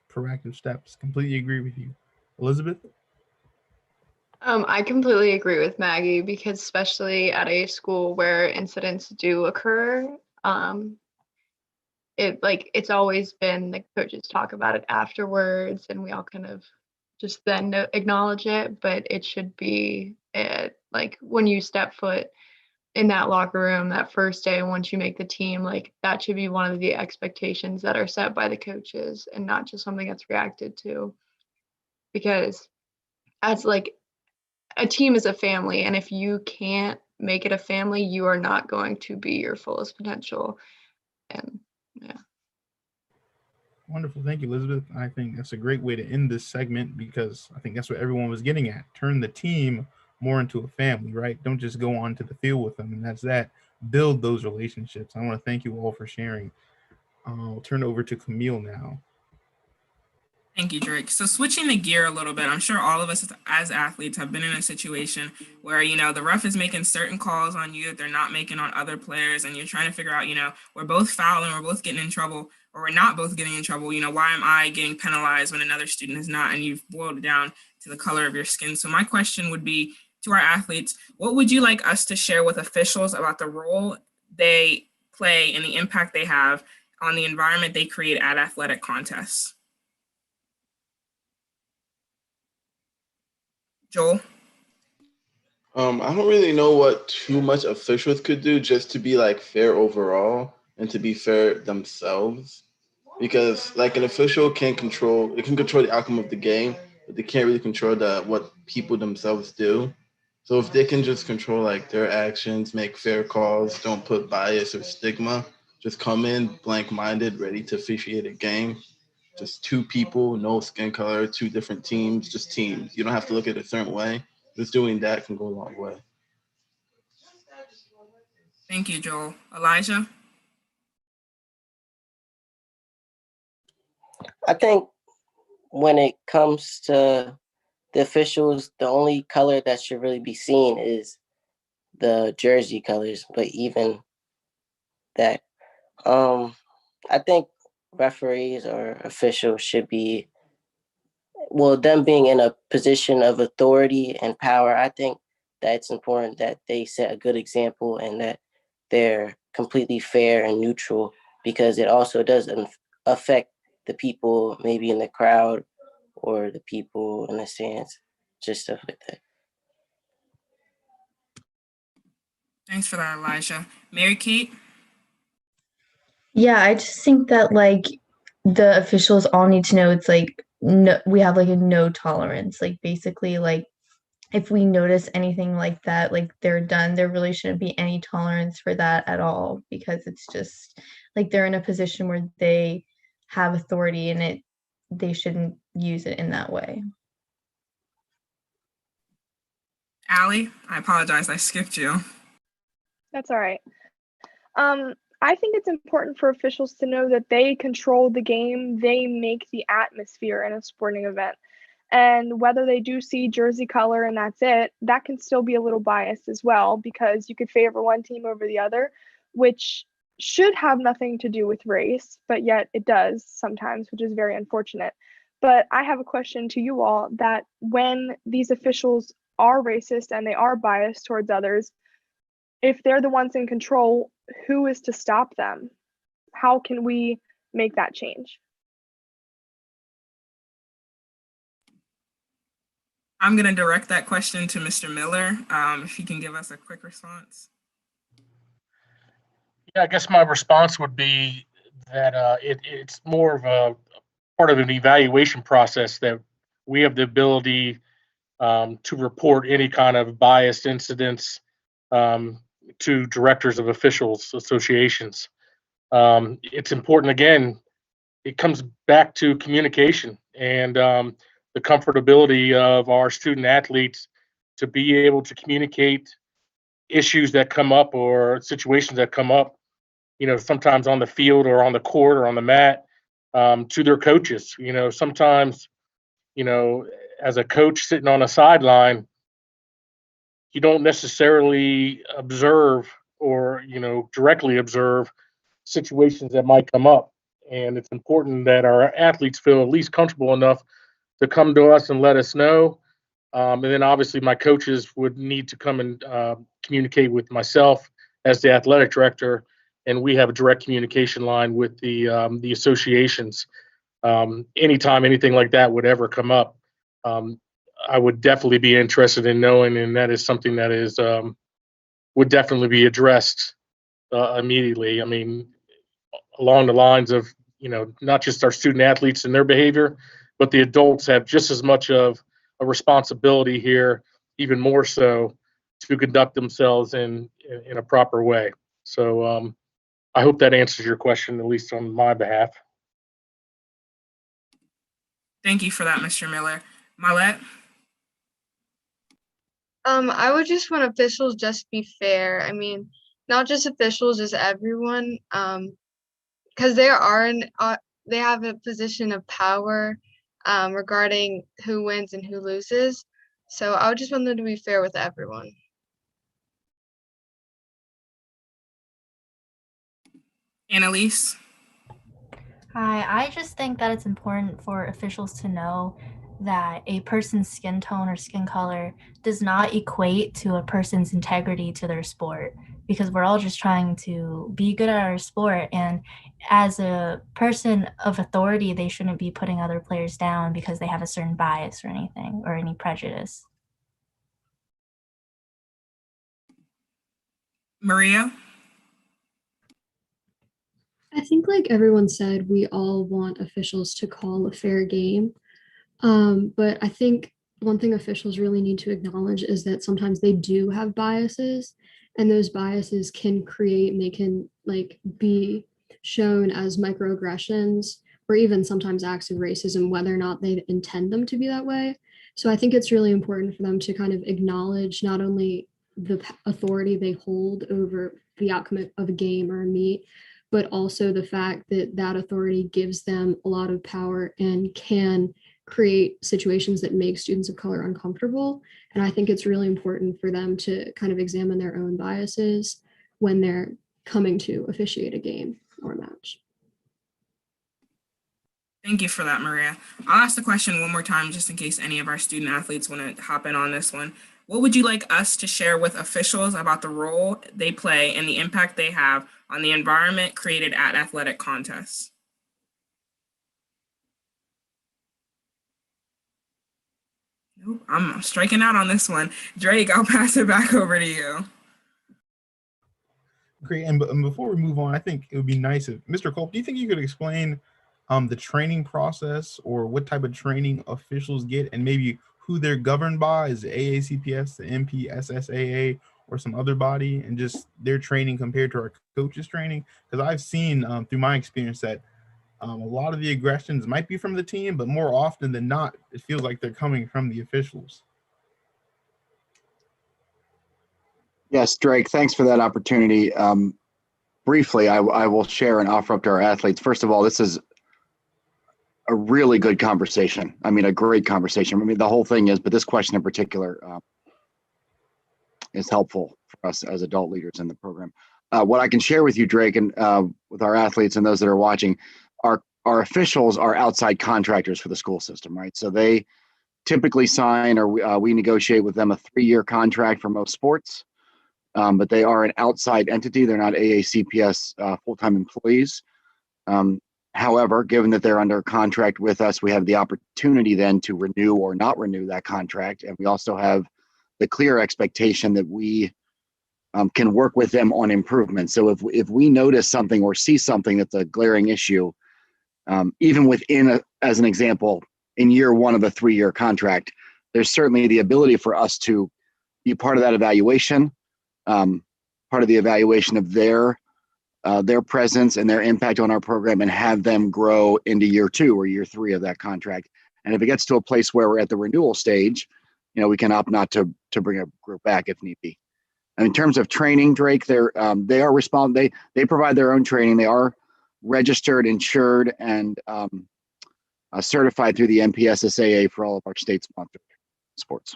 Proactive steps. Completely agree with you. Elizabeth? I completely agree with Maggie because especially at a school where incidents do occur, it's always been the coaches talk about it afterwards and we all kind of just then acknowledge it, but it should be like when you step foot in that locker room that first day once you make the team, like that should be one of the expectations that are set by the coaches and not just something that's reacted to, because as like a team is a family, and if you can't make it a family, you are not going to be your fullest potential. And yeah. Wonderful. Thank you, Elizabeth. I think that's a great way to end this segment because I think that's what everyone was getting at. Turn the team more into a family, right? Don't just go onto the field with them. And that's that. Build those relationships. I want to thank you all for sharing. I'll turn it over to Camille now. Thank you, Drake. So switching the gear a little bit, I'm sure all of us as athletes have been in a situation where, the ref is making certain calls on you that they're not making on other players. And you're trying to figure out, we're both fouling, we're both getting in trouble, or we're not both getting in trouble. Why am I getting penalized when another student is not? And you've boiled it down to the color of your skin. So my question would be to our athletes, what would you like us to share with officials about the role they play and the impact they have on the environment they create at athletic contests? Joel? I don't really know what too much officials could do just to be like fair overall and to be fair themselves. Because like an official can control the outcome of the game, but they can't really control what people themselves do. So if they can just control like their actions, make fair calls, don't put bias or stigma, just come in blank-minded, ready to officiate a game. Just two people, no skin color, two different teams, just teams. You don't have to look at it a certain way. Just doing that can go a long way. Thank you, Joel. Elijah? I think when it comes to the officials, the only color that should really be seen is the jersey colors. But even that, I think referees or officials should be, them being in a position of authority and power, I think that it's important that they set a good example and that they're completely fair and neutral, because it also does affect the people maybe in the crowd or the people in the stands, just stuff like that. Thanks for that, Elijah. Mary Kate? Yeah, I just think that the officials all need to know it's no, we have a no tolerance. Basically, if we notice anything like that, they're done. There really shouldn't be any tolerance for that at all, because it's just they're in a position where they have authority and they shouldn't use it in that way. Allie, I apologize, I skipped you. That's all right. I think it's important for officials to know that they control the game. They make the atmosphere in a sporting event. And whether they do see jersey color and that's it, that can still be a little biased as well, because you could favor one team over the other, which should have nothing to do with race, but yet it does sometimes, which is very unfortunate. But I have a question to you all, that when these officials are racist and they are biased towards others, if they're the ones in control, who is to stop them? How can we make that change? I'm going to direct that question to Mr. Mueller, if he can give us a quick response. Yeah, I guess my response would be that it's more of a part of an evaluation process that we have the ability to report any kind of biased incidents to directors of officials associations. It's important, again, it comes back to communication and the comfortability of our student athletes to be able to communicate issues that come up or situations that come up, sometimes on the field or on the court or on the mat, to their coaches. Sometimes, as a coach sitting on a sideline, you don't necessarily observe or, directly observe situations that might come up. And it's important that our athletes feel at least comfortable enough to come to us and let us know. And then obviously my coaches would need to come and communicate with myself as the athletic director, and we have a direct communication line with the associations. Anytime anything like that would ever come up, I would definitely be interested in knowing, and that is something that is would definitely be addressed immediately. I mean, along the lines of not just our student athletes and their behavior, but the adults have just as much of a responsibility here, even more so, to conduct themselves in a proper way. So I hope that answers your question, at least on my behalf. Thank you for that, Mr. Miller. Marlette? I would just want officials just be fair. I mean, not just officials, just everyone. Because they have a position of power regarding who wins and who loses. So I would just want them to be fair with everyone. Annalise? Hi, I just think that it's important for officials to know that a person's skin tone or skin color does not equate to a person's integrity to their sport, because we're all just trying to be good at our sport. And as a person of authority, they shouldn't be putting other players down because they have a certain bias or anything or any prejudice. Maria? I think, like everyone said, we all want officials to call a fair game. But I think one thing officials really need to acknowledge is that sometimes they do have biases, and those biases can create, and they can like be shown as microaggressions or even sometimes acts of racism, whether or not they intend them to be that way. So I think it's really important for them to kind of acknowledge not only the authority they hold over the outcome of a game or a meet, but also the fact that that authority gives them a lot of power and can create situations that make students of color uncomfortable. And I think it's really important for them to kind of examine their own biases when they're coming to officiate a game or a match. Thank you for that, Maria. I'll ask the question one more time just in case any of our student athletes want to hop in on this one. What would you like us to share with officials about the role they play and the impact they have on the environment created at athletic contests? Nope, I'm striking out on this one. Drake, I'll pass it back over to you. Great. And before we move on, I think it would be nice if Mr. Culp, do you think you could explain the training process or what type of training officials get and maybe who they're governed by? Is it AACPS, the MPSSAA, or some other body, and just their training compared to our coaches' training? Because I've seen through my experience that a lot of the aggressions might be from the team, but more often than not, it feels like they're coming from the officials. Yes, Drake, thanks for that opportunity. Briefly, I will share and offer up to our athletes. First of all, this is a really good conversation. I mean, a great conversation. I mean, the whole thing is, but this question in particular is helpful for us as adult leaders in the program. What I can share with you, Drake, and with our athletes and those that are watching, our officials are outside contractors for the school system, right? So they typically sign, or we negotiate with them a 3-year contract for most sports, but they are an outside entity. They're not AACPS full-time employees. However, given that they're under contract with us, we have the opportunity then to renew or not renew that contract. And we also have the clear expectation that we can work with them on improvement. So if we notice something or see something that's a glaring issue, even within, as an example, in year 1 of a 3-year contract, there's certainly the ability for us to be part of that evaluation, part of the evaluation of their presence and their impact on our program, and have them grow into year 2 or year 3 of that contract. And if it gets to a place where we're at the renewal stage, we can opt not to bring a group back if need be. And in terms of training, Drake, they provide their own training. They are registered, insured, and certified through the MPSSAA for all of our state-sponsored sports.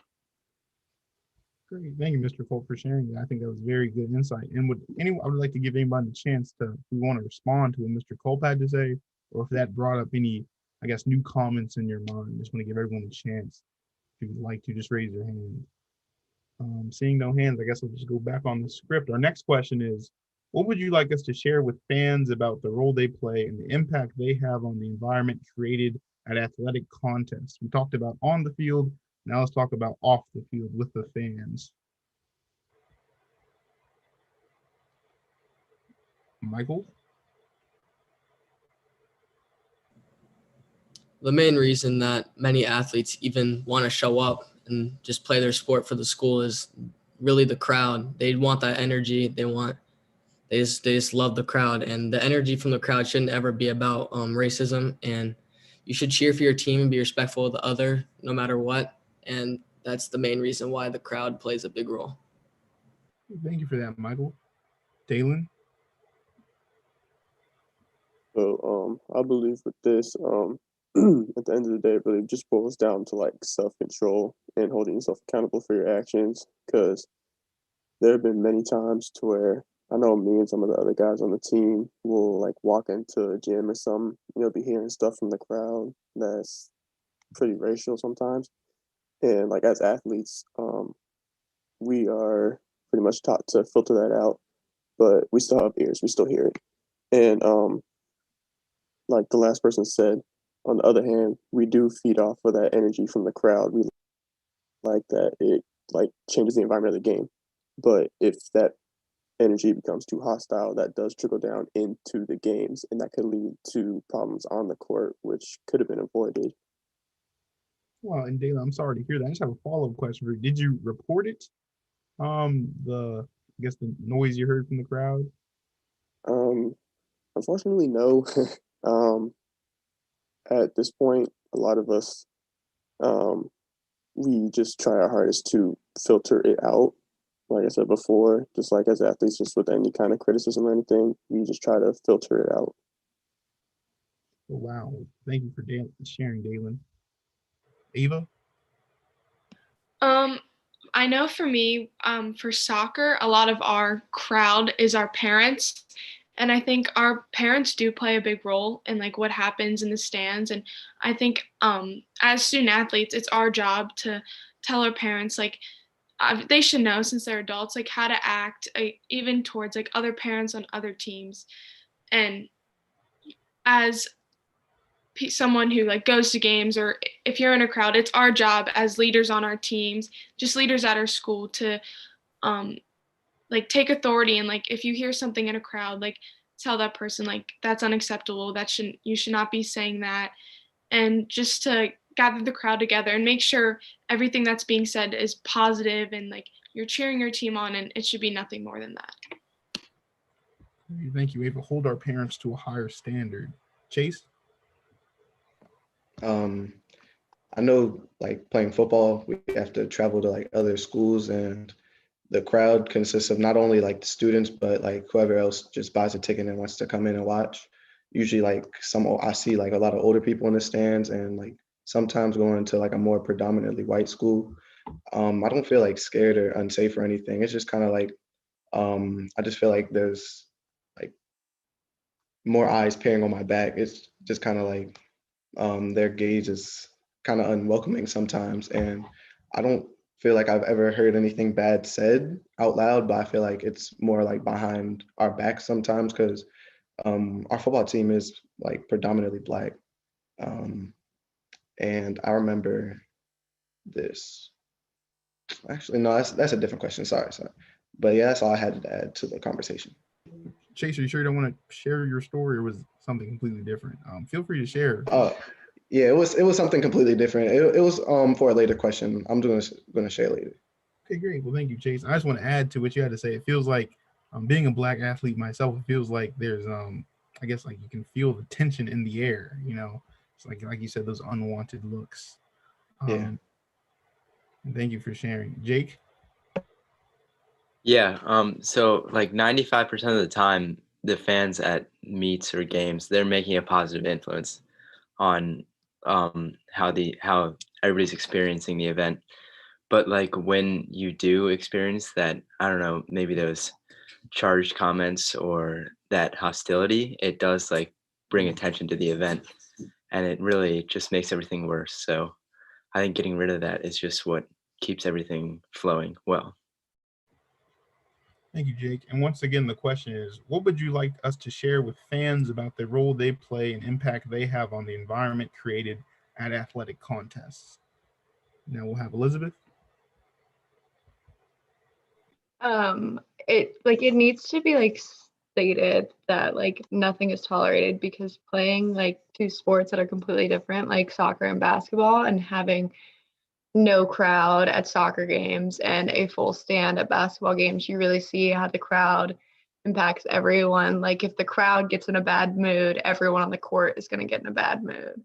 Great. Thank you, Mr. Colt, for sharing that. I think that was very good insight. And I would like to give anybody the chance to, if we want to respond to what Mr. Colt had to say, or if that brought up any, I guess, new comments in your mind. Just want to give everyone a chance. If you would like to, just raise your hand. Seeing no hands, I guess I'll just go back on the script. Our next question is, what would you like us to share with fans about the role they play and the impact they have on the environment created at athletic contests? We talked about on the field. Now let's talk about off the field with the fans. Michael? The main reason that many athletes even want to show up and just play their sport for the school is really the crowd. They want that energy. They just love the crowd, and the energy from the crowd shouldn't ever be about racism. And you should cheer for your team and be respectful of the other, no matter what. And that's the main reason why the crowd plays a big role. Thank you for that, Michael. Dalen? So I believe with this, at the end of the day, it really just boils down to like self-control and holding yourself accountable for your actions. Because there have been many times to where I know me and some of the other guys on the team will like walk into a gym or something, be hearing stuff from the crowd that's pretty racial sometimes. And like as athletes, we are pretty much taught to filter that out, but we still have ears, we still hear it. And like the last person said, on the other hand, we do feed off of that energy from the crowd. We like that it like changes the environment of the game. But if that energy becomes too hostile, that does trickle down into the games, and that could lead to problems on the court, which could have been avoided. Well, and Dalen, I'm sorry to hear that. I just have a follow-up question for you. Did you report it? The noise you heard from the crowd? Unfortunately, no. At this point, a lot of us, we just try our hardest to filter it out. Like I said before, just like as athletes, just with any kind of criticism or anything, we just try to filter it out. Oh, wow. Thank you for sharing, Dalen. Ava? I know for me, for soccer, a lot of our crowd is our parents. And I think our parents do play a big role in like what happens in the stands. And I think as student athletes, it's our job to tell our parents like they should know since they're adults like how to act even towards like other parents on other teams. And as someone who like goes to games, or if you're in a crowd, it's our job as leaders on our teams, just leaders at our school, to like take authority, and like if you hear something in a crowd, like tell that person like that's unacceptable, you should not be saying that, and just to gather the crowd together and make sure everything that's being said is positive and like you're cheering your team on, and it should be nothing more than that. Thank you, Ava. Hold our parents to a higher standard. Chase? I know like playing football, we have to travel to like other schools, and the crowd consists of not only like the students, but like whoever else just buys a ticket and wants to come in and watch. Usually like I see like a lot of older people in the stands, and like sometimes going to like a more predominantly white school. I don't feel like scared or unsafe or anything. It's just kind of like, I just feel like there's like more eyes peering on my back. It's just kind of like their gaze is kind of unwelcoming sometimes. And I don't feel like I've ever heard anything bad said out loud, but I feel like it's more like behind our back sometimes, because our football team is like predominantly Black. And I remember this. Actually, no, that's a different question. Sorry. But yeah, that's all I had to add to the conversation. Chase, are you sure you don't want to share your story, or was it something completely different? Feel free to share. Yeah, it was something completely different. It was for a later question. I'm going to share later. Okay, great. Well, thank you, Chase. I just want to add to what you had to say. It feels like being a Black athlete myself, it feels like there's I guess like you can feel the tension in the air, It's like you said, those unwanted looks. Yeah. Thank you for sharing. Jake? Yeah, so like 95% of the time, the fans at meets or games, they're making a positive influence on how everybody's experiencing the event. But like when you do experience that, I don't know, maybe those charged comments or that hostility, it does like bring attention to the event, and it really just makes everything worse. So I think getting rid of that is just what keeps everything flowing well. Thank you, Jake. And once again, the question is, what would you like us to share with fans about the role they play and impact they have on the environment created at athletic contests? Now we'll have Elizabeth. It needs to be like stated that like nothing is tolerated, because playing like two sports that are completely different, like soccer and basketball, and having no crowd at soccer games and a full stand at basketball games, you really see how the crowd impacts everyone. Like if the crowd gets in a bad mood, everyone on the court is going to get in a bad mood.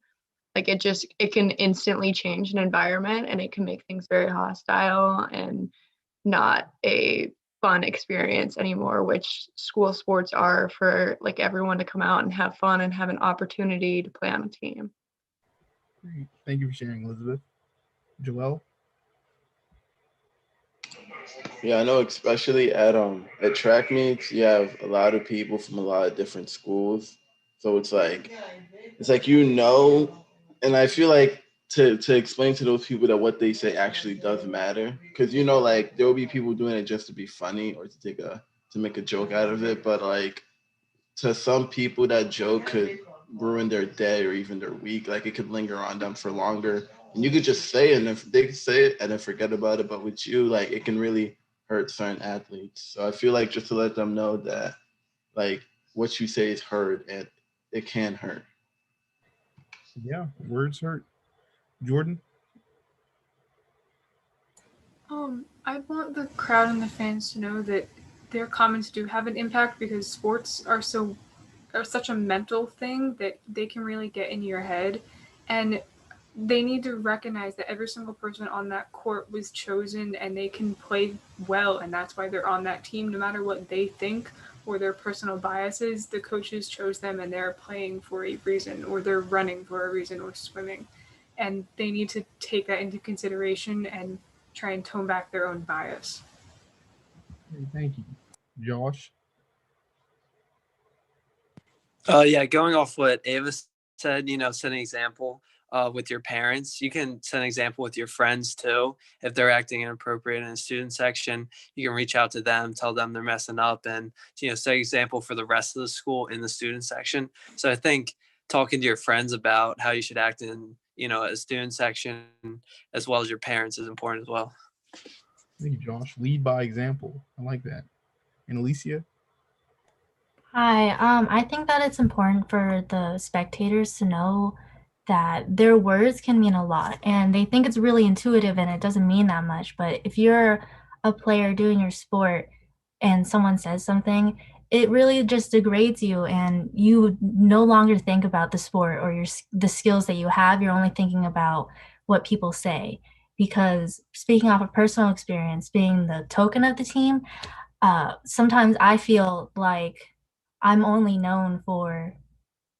Like it can instantly change an environment, and it can make things very hostile and not a fun experience anymore, which school sports are, for like everyone to come out and have fun and have an opportunity to play on a team. Great. Thank you for sharing, Elizabeth. Joelle? Yeah, I know, especially at track meets, you have a lot of people from a lot of different schools. So it's like and I feel like to explain to those people that what they say actually does matter. Because like there will be people doing it just to be funny or to make a joke out of it. But like to some people that joke could ruin their day or even their week. Like it could linger on them for longer. And you could just say it, and if they could say it and then forget about it. But with you, like it can really hurt certain athletes. So I feel like just to let them know that like what you say is heard and it can hurt. Yeah, words hurt. Jordan? I want the crowd and the fans to know that their comments do have an impact, because sports are such a mental thing that they can really get in your head, and they need to recognize that every single person on that court was chosen and they can play well, and that's why they're on that team. No matter what they think or their personal biases, the coaches chose them and they're playing for a reason, or they're running for a reason, or swimming, and they need to take that into consideration and try and tone back their own bias. Great, thank you. Josh? Yeah, going off what Ava said, set an example with your parents. You can set an example with your friends too. If they're acting inappropriate in a student section, you can reach out to them, tell them they're messing up, and set an example for the rest of the school in the student section. So I think talking to your friends about how you should act in a student section as well as your parents is important as well. Thank you, Josh. Lead by example. I like that. And Alicia? Hi, I think that it's important for the spectators to know that their words can mean a lot, and they think it's really intuitive and it doesn't mean that much. But if you're a player doing your sport and someone says something, it really just degrades you, and you no longer think about the sport or the skills that you have. You're only thinking about what people say. Because speaking off of personal experience, being the token of the team, sometimes I feel like I'm only known for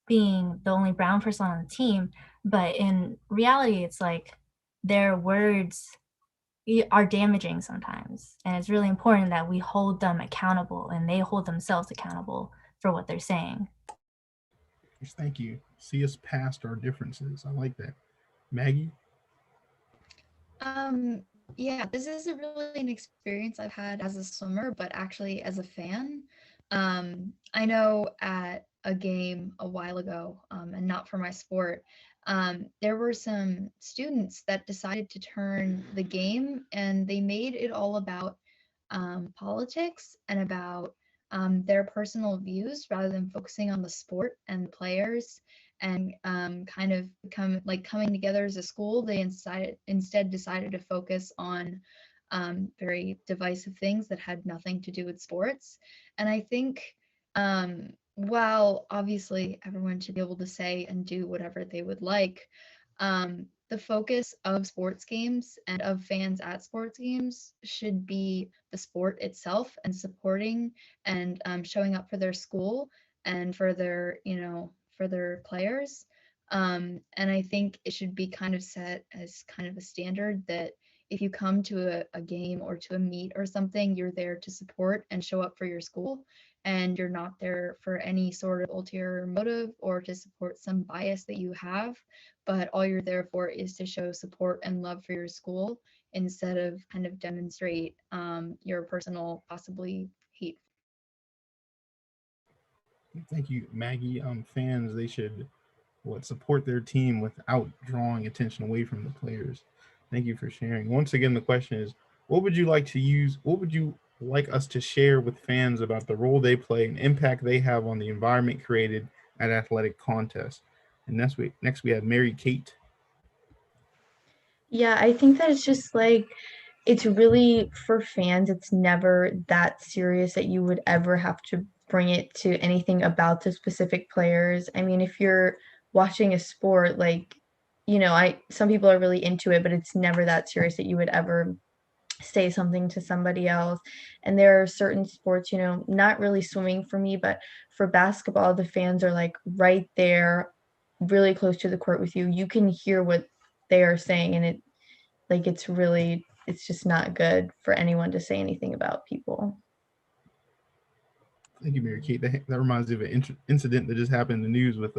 being the only brown person on the team, but in reality, it's like their words are damaging sometimes. And it's really important that we hold them accountable and they hold themselves accountable for what they're saying. Yes, thank you. See us past our differences. I like that. Maggie? Yeah, this is a really an experience I've had as a swimmer, but actually as a fan. I know at a game a while ago, and not for my sport, there were some students that decided to turn the game, and they made it all about politics and about their personal views rather than focusing on the sport and the players, and kind of coming together as a school. They instead decided to focus on very divisive things that had nothing to do with sports. And I think while obviously everyone should be able to say and do whatever they would like, the focus of sports games and of fans at sports games should be the sport itself and supporting and showing up for their school and for their, for their players. And I think it should be kind of set as kind of a standard that if you come to a game or to a meet or something, you're there to support and show up for your school, and you're not there for any sort of ulterior motive or to support some bias that you have, but all you're there for is to show support and love for your school instead of kind of demonstrate your personal, possibly hate. Thank you, Maggie. Fans, they should support their team without drawing attention away from the players. Thank you for sharing. Once again, the question is, what would you like us to share with fans about the role they play and impact they have on the environment created at athletic contests? And next we have Mary Kate. Yeah, I think that it's just like, it's really for fans, it's never that serious that you would ever have to bring it to anything about the specific players. I mean, if you're watching a sport, like, some people are really into it, but it's never that serious that you would ever say something to somebody else. And there are certain sports, not really swimming for me, but for basketball, the fans are like right there, really close to the court with you. You can hear what they are saying, and it's just not good for anyone to say anything about people. Thank you, Mary Kate. That reminds me of an incident that just happened in the news with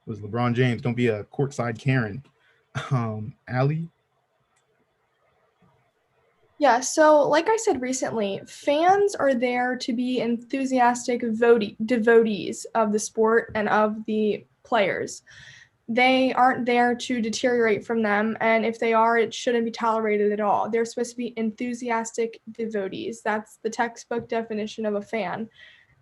was LeBron James. Don't be a courtside Karen. Allie? Yeah, so like I said recently, fans are there to be enthusiastic devotees of the sport and of the players. They aren't there to deteriorate from them, and if they are, it shouldn't be tolerated at all. They're supposed to be enthusiastic devotees. That's the textbook definition of a fan,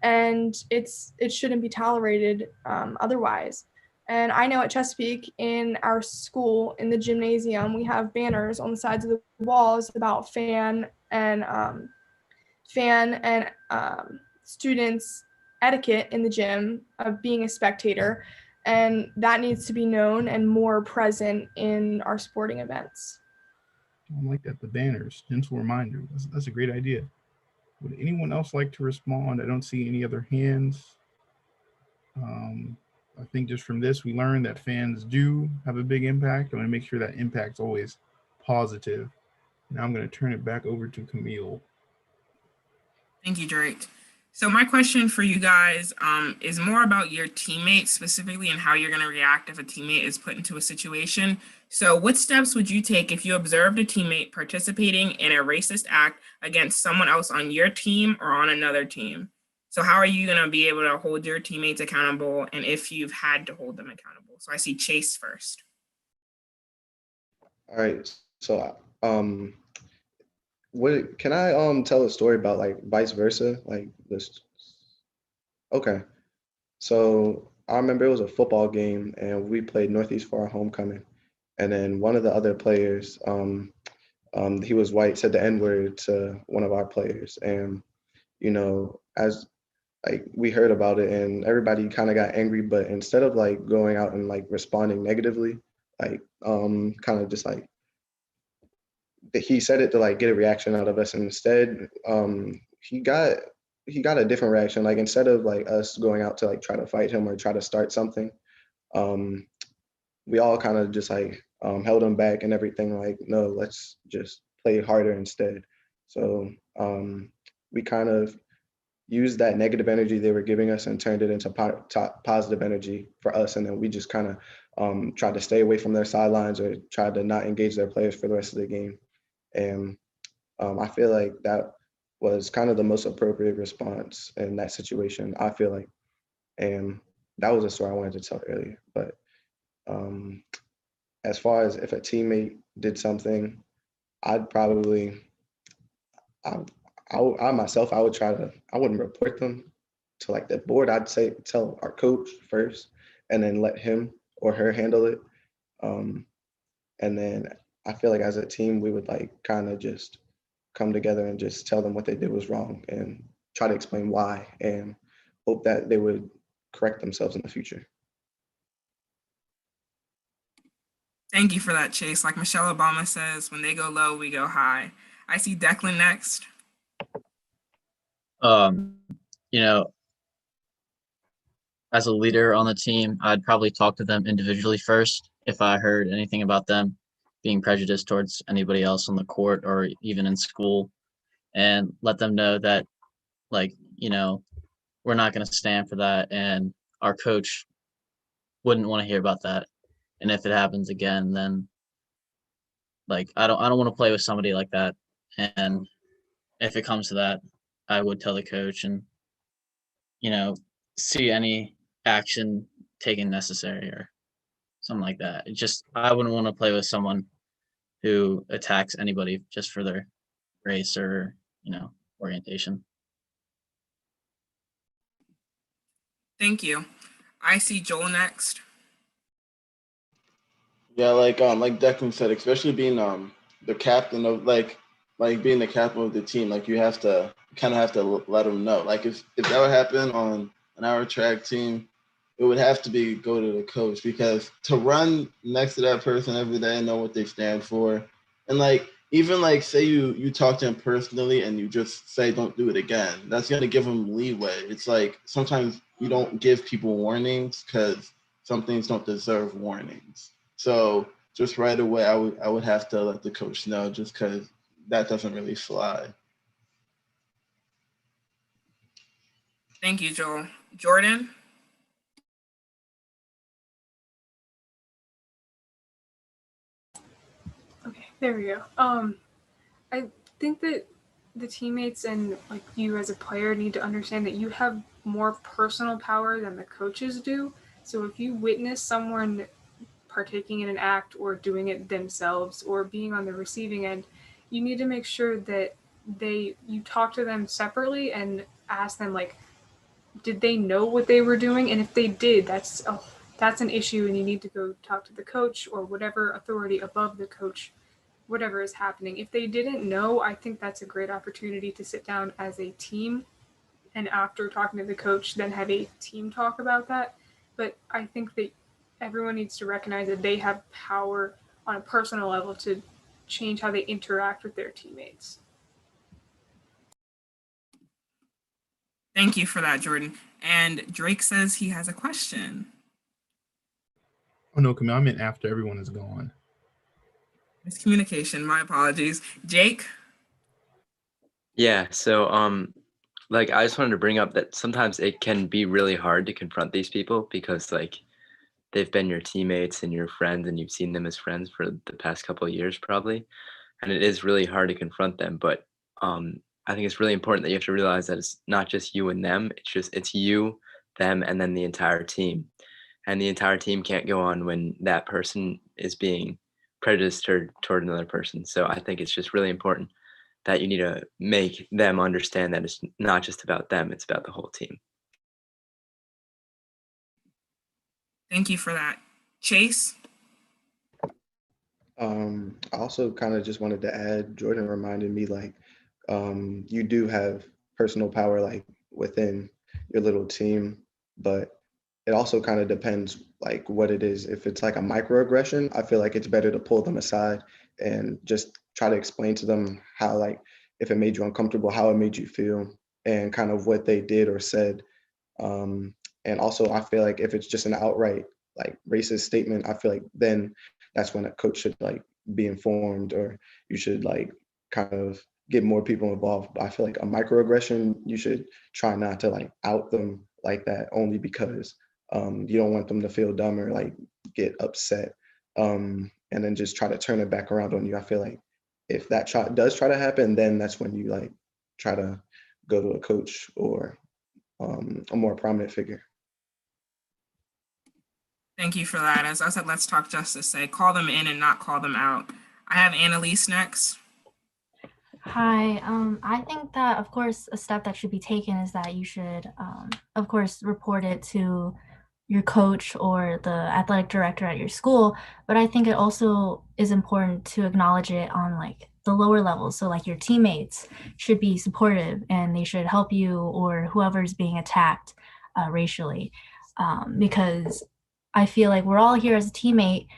and it shouldn't be tolerated otherwise. And I know at Chesapeake, in our school, in the gymnasium, we have banners on the sides of the walls about fan and students' etiquette in the gym of being a spectator. And that needs to be known and more present in our sporting events. I like that, the banners, gentle reminder. That's a great idea. Would anyone else like to respond? I don't see any other hands. I think just from this, we learned that fans do have a big impact. I want to make sure that impact's always positive. Now I'm going to turn it back over to Camille. Thank you, Drake. So my question for you guys is more about your teammates specifically and how you're going to react if a teammate is put into a situation. So what steps would you take if you observed a teammate participating in a racist act against someone else on your team or on another team? So how are you going to be able to hold your teammates accountable, and if you've had to hold them accountable? So I see Chase first. All right. So, what can I tell a story about, like, vice versa, like this? Okay. So I remember it was a football game and we played Northeast for our homecoming, and then one of the other players, he was white, said the N-word to one of our players, and as like we heard about it and everybody kind of got angry, but instead of like going out and like responding negatively, like kind of just like he said it to like get a reaction out of us, and instead he got a different reaction. Like, instead of like us going out to like try to fight him or try to start something, we all kind of just like held him back and everything, like, no, let's just play harder instead. So we kind of used that negative energy they were giving us and turned it into positive energy for us. And then we just kind of tried to stay away from their sidelines or tried to not engage their players for the rest of the game. And I feel like that was kind of the most appropriate response in that situation, I feel like. And that was a story I wanted to tell earlier. But as far as if a teammate did something, I'd probably, I myself, I wouldn't report them to like the board. I'd say tell our coach first and then let him or her handle it. And then I feel like as a team, we would like kind of just come together and just tell them what they did was wrong and try to explain why and hope that they would correct themselves in the future. Thank you for that, Chase. Like Michelle Obama says, when they go low, we go high. I see Declan next. As a leader on the team, I'd probably talk to them individually first if I heard anything about them being prejudiced towards anybody else on the court or even in school, and let them know that, like, we're not going to stand for that, and our coach wouldn't want to hear about that. And if it happens again, then like I don't want to play with somebody like that. And if it comes to that, I would tell the coach and see any action taken necessary or something like that. It just I wouldn't want to play with someone who attacks anybody just for their race or orientation. Thank you. I see Joel next. Yeah, like Declan said, especially being the captain of like being the captain of the team, like you have to let them know. Like if that would happen on our track team, it would have to be go to the coach, because to run next to that person every day and know what they stand for, and like even like say you talk to him personally and you just say don't do it again, that's gonna give him leeway. It's like sometimes you don't give people warnings because some things don't deserve warnings. So just right away, I would have to let the coach know, just because that doesn't really fly. Thank you, Joel. Jordan? Okay, there we go. I think that the teammates and like you as a player need to understand that you have more personal power than the coaches do. So if you witness someone partaking in an act or doing it themselves or being on the receiving end, you need to make sure that you talk to them separately and ask them like, did they know what they were doing? And if they did, that's an issue, and you need to go talk to the coach or whatever authority above the coach, whatever is happening. If they didn't know, I think that's a great opportunity to sit down as a team, and after talking to the coach, then have a team talk about that. But I think that everyone needs to recognize that they have power on a personal level to change how they interact with their teammates. Thank you for that, Jordan. And Drake says he has a question. Oh no, Camille, I meant after everyone is gone. Miscommunication, my apologies. Jake? Yeah, so like I just wanted to bring up that sometimes it can be really hard to confront these people because like they've been your teammates and your friends and you've seen them as friends for the past couple of years probably. And it is really hard to confront them, but I think it's really important that you have to realize that it's not just you and them, it's you, them, and then the entire team. And the entire team can't go on when that person is being prejudiced toward another person. So I think it's just really important that you need to make them understand that it's not just about them, it's about the whole team. Thank you for that. Chase? I also kind of just wanted to add, Jordan reminded me like you do have personal power like within your little team, but it also kind of depends like what it is. If it's like a microaggression, I feel like it's better to pull them aside and just try to explain to them how like if it made you uncomfortable, how it made you feel, and kind of what they did or said. And also I feel like if it's just an outright like racist statement, I feel like then that's when a coach should like be informed, or you should like kind of get more people involved. But I feel like a microaggression, you should try not to like out them like that, only because you don't want them to feel dumb or like get upset, and then just try to turn it back around on you. I feel like if that does try to happen, then that's when you like try to go to a coach or a more prominent figure. Thank you for that. As I said, let's talk justice. Say, call them in and not call them out. I have Annalise next. Hi. I think that, of course, a step that should be taken is that you should, of course, report it to your coach or the athletic director at your school. But I think it also is important to acknowledge it on like the lower levels. So like your teammates should be supportive and they should help you or whoever's being attacked racially, because I feel like we're all here as a teammate.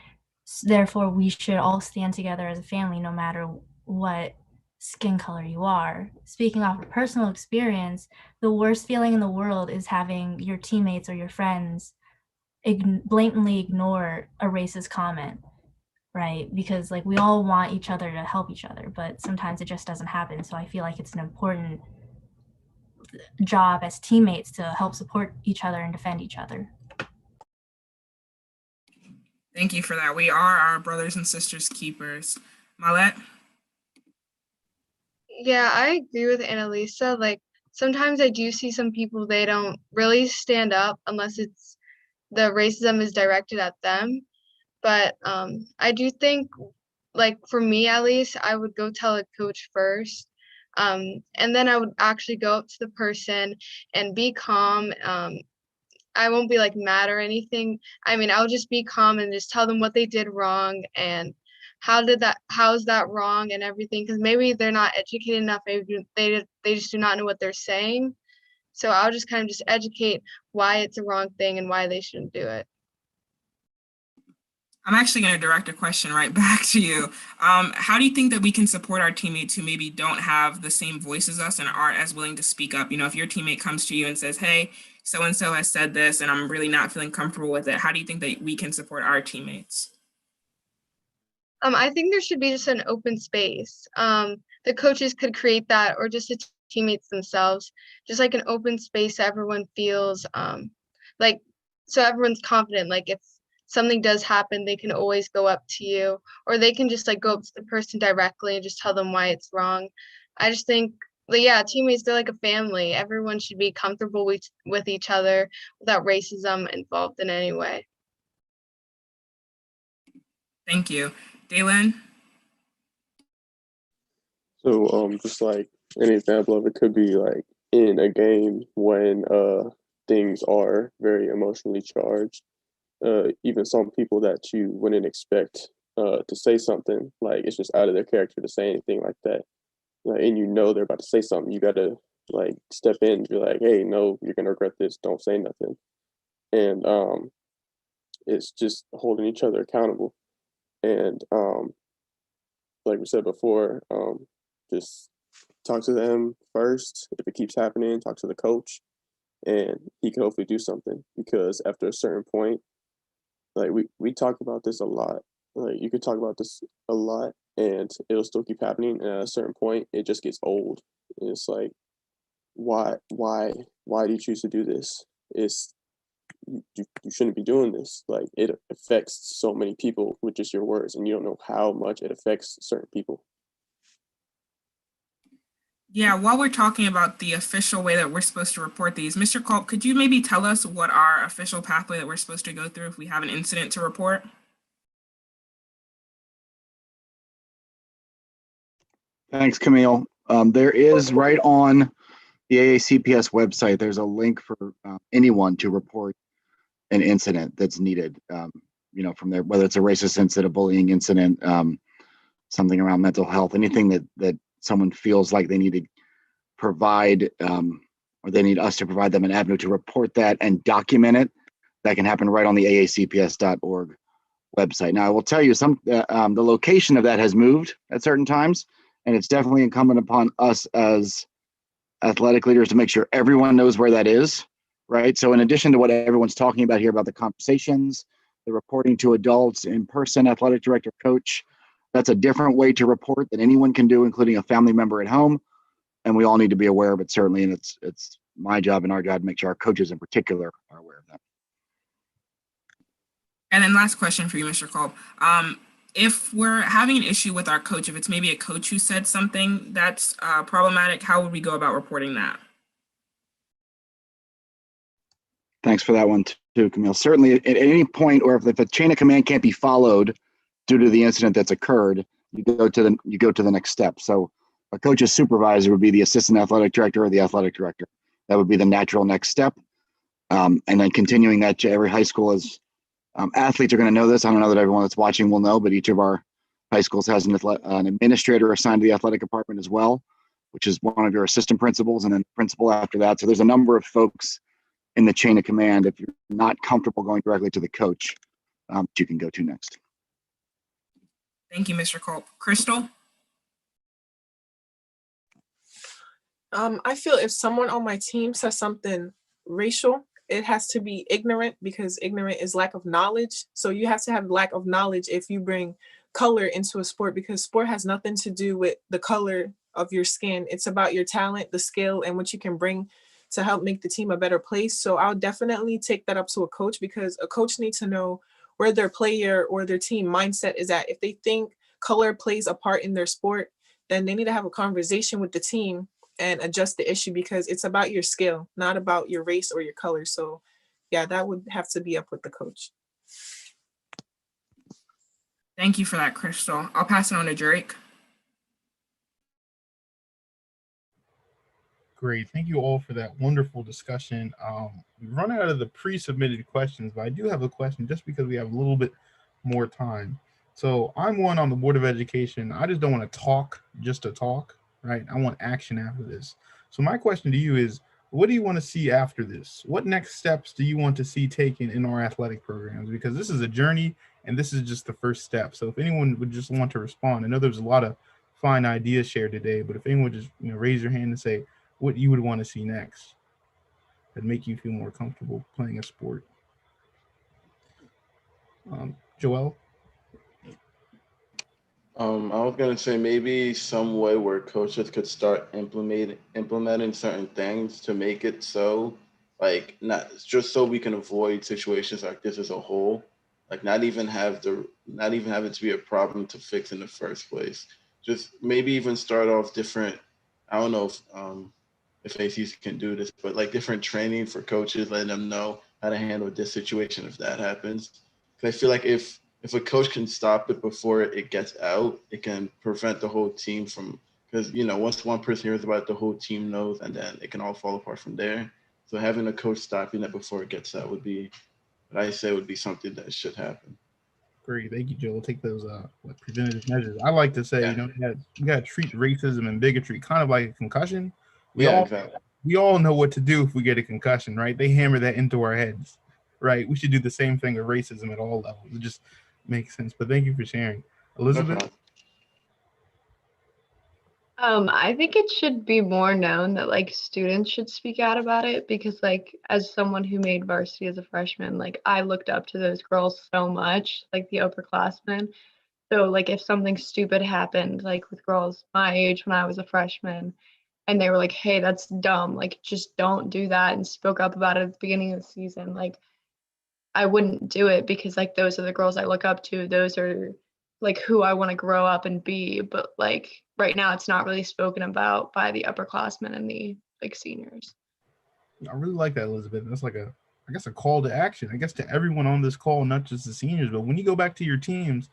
Therefore, we should all stand together as a family, no matter what skin color you are. Speaking off of personal experience, the worst feeling in the world is having your teammates or your friends blatantly ignore a racist comment. right? Because like we all want each other to help each other, but sometimes it just doesn't happen. So I feel like it's an important job as teammates to help support each other and defend each other. Thank you for that. We are our brothers and sisters keepers. Malet? Yeah, I agree with Annalisa. Like sometimes I do see some people, they don't really stand up unless it's the racism is directed at them. But I do think, like for me at least, I would go tell a coach first. And then I would actually go up to the person and be calm. I won't be like mad or anything. I mean, I'll just be calm and just tell them what they did wrong and how's that wrong and everything. Because maybe they're not educated enough. Maybe they just do not know what they're saying. So I'll just kind of just educate why it's a wrong thing and why they shouldn't do it. I'm actually going to direct a question right back to you. How do you think that we can support our teammates who maybe don't have the same voice as us and aren't as willing to speak up? You know, if your teammate comes to you and says, hey, so-and-so has said this and I'm really not feeling comfortable with it, how do you think that we can support our teammates? I think there should be just an open space. The coaches could create that, or just the teammates themselves, just like an open space so everyone feels like, so everyone's confident. Like if something does happen, they can always go up to you, or they can just like go up to the person directly and just tell them why it's wrong. I just think, yeah, teammates, they're like a family. Everyone should be comfortable with each other without racism involved in any way. Thank you. Dalen? So just like an example of it could be like in a game when things are very emotionally charged. Even some people that you wouldn't expect to say something, like it's just out of their character to say anything like that. Like, and you know they're about to say something, you gotta like step in and be like, hey, no, you're gonna regret this, don't say nothing. And it's just holding each other accountable. And like we said before, just talk to them first. If it keeps happening, talk to the coach, and he can hopefully do something. Because after a certain point, like we talk about this a lot. Like you could talk about this a lot, and it'll still keep happening. And at a certain point, it just gets old. And it's like, why do you choose to do this? It's you shouldn't be doing this. Like it affects so many people with just your words, and you don't know how much it affects certain people. Yeah, while we're talking about the official way that we're supposed to report these, Mr. Culp, could you maybe tell us what our official pathway that we're supposed to go through if we have an incident to report? Thanks, Camille. There is right on the AACPS website, there's a link for anyone to report an incident that's needed, you know, from there, whether it's a racist incident, a bullying incident, something around mental health, anything that someone feels like they need to provide, or they need us to provide them an avenue to report that and document it. That can happen right on the aacps.org website. Now, I will tell you the location of that has moved at certain times, and it's definitely incumbent upon us as athletic leaders to make sure everyone knows where that is, right? So in addition to what everyone's talking about here about the conversations, the reporting to adults, in person, athletic director, coach, that's a different way to report than anyone can do, including a family member at home. And we all need to be aware of it, certainly. And it's my job and our job to make sure our coaches in particular are aware of that. And then last question for you, Mr. Culp. If we're having an issue with our coach, if it's maybe a coach who said something that's problematic, how would we go about reporting that? Thanks for that one too, Camille. Certainly at any point, or if the chain of command can't be followed due to the incident that's occurred, you go to the next step. So a coach's supervisor would be the assistant athletic director or the athletic director. That would be the natural next step. And then continuing that to every high school is, athletes are going to know this. I don't know that everyone that's watching will know, but each of our high schools has an administrator assigned to the athletic department as well, which is one of your assistant principals and then principal after that. So there's a number of folks in the chain of command. If you're not comfortable going directly to the coach, you can go to next. Thank you, Mr. Culp. Crystal? I feel if someone on my team says something racial, it has to be ignorant, because ignorant is lack of knowledge. So you have to have lack of knowledge if you bring color into a sport, because sport has nothing to do with the color of your skin. It's about your talent, the skill, and what you can bring to help make the team a better place. So I'll definitely take that up to a coach, because a coach needs to know where their player or their team mindset is at. If they think color plays a part in their sport, then they need to have a conversation with the team and adjust the issue, because it's about your skill, not about your race or your color. So yeah, that would have to be up with the coach. Thank you for that, Crystal. I'll pass it on to Drake. Great. Thank you all for that wonderful discussion. We've run out of the pre-submitted questions, but I do have a question just because we have a little bit more time. So I'm one on the Board of Education. I just don't want to talk just to talk, right? I want action after this. So my question to you is, what do you want to see after this? What next steps do you want to see taken in our athletic programs? Because this is a journey and this is just the first step. So if anyone would just want to respond, I know there's a lot of fine ideas shared today, but if anyone would just raise your hand and say what you would want to see next that make you feel more comfortable playing a sport. Joel? I was gonna say maybe some way where coaches could start implementing certain things to make it so, like, not just so we can avoid situations like this as a whole, like not even have it to be a problem to fix in the first place. Just maybe even start off different. I don't know if ACs can do this, but like different training for coaches, letting them know how to handle this situation if that happens. Because I feel like if a coach can stop it before it gets out, it can prevent the whole team from, because once one person hears about it, the whole team knows, and then it can all fall apart from there. So having a coach stopping it before it gets out would be, what I say would be something that should happen. Great, thank you, Joel. Take those preventative measures. I like to say, you got to treat racism and bigotry kind of like a concussion. Exactly. We all know what to do if we get a concussion, right? They hammer that into our heads, right? We should do the same thing with racism at all levels. It just makes sense. But thank you for sharing, Elizabeth. I think it should be more known that like students should speak out about it, because like as someone who made varsity as a freshman, like I looked up to those girls so much, like the upperclassmen. So like if something stupid happened like with girls my age when I was a freshman and they were like, hey, that's dumb, like just don't do that, and spoke up about it at the beginning of the season, like I wouldn't do it, because like those are the girls I look up to. Those are like who I want to grow up and be. But like right now it's not really spoken about by the upperclassmen and the like seniors. I really like that, Elizabeth. That's like I guess a call to action, I guess, to everyone on this call, not just the seniors, but when you go back to your teams,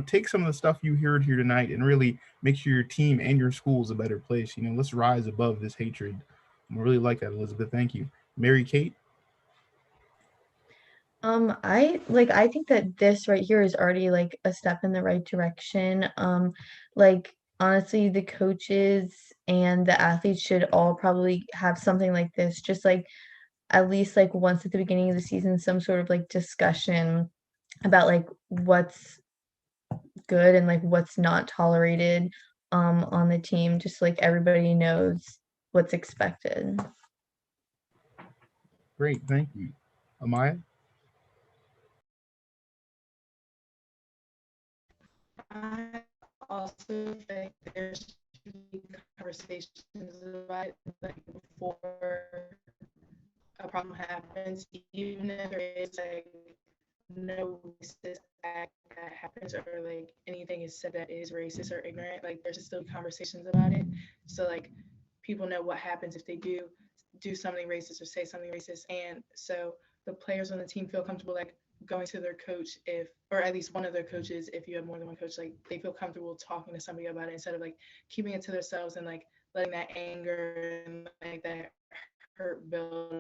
take some of the stuff you heard here tonight and really make sure your team and your school is a better place. Let's rise above this hatred. I really like that, Elizabeth. Thank you. Mary Kate? I think that this right here is already like a step in the right direction. Like honestly, the coaches and the athletes should all probably have something like this, just like at least like once at the beginning of the season, some sort of like discussion about like what's good and like what's not tolerated on the team, just like everybody knows what's expected. Great, thank you. Amaya? I also think there should be conversations about it, like before a problem happens, even if there is like no racist act that happens or like anything is said that is racist or ignorant, like there should still be conversations about it. So like people know what happens if they do something racist or say something racist, and so the players on the team feel comfortable like going to their coach, if or at least one of their coaches, if you have more than one coach, like they feel comfortable talking to somebody about it instead of like keeping it to themselves and like letting that anger and like that hurt build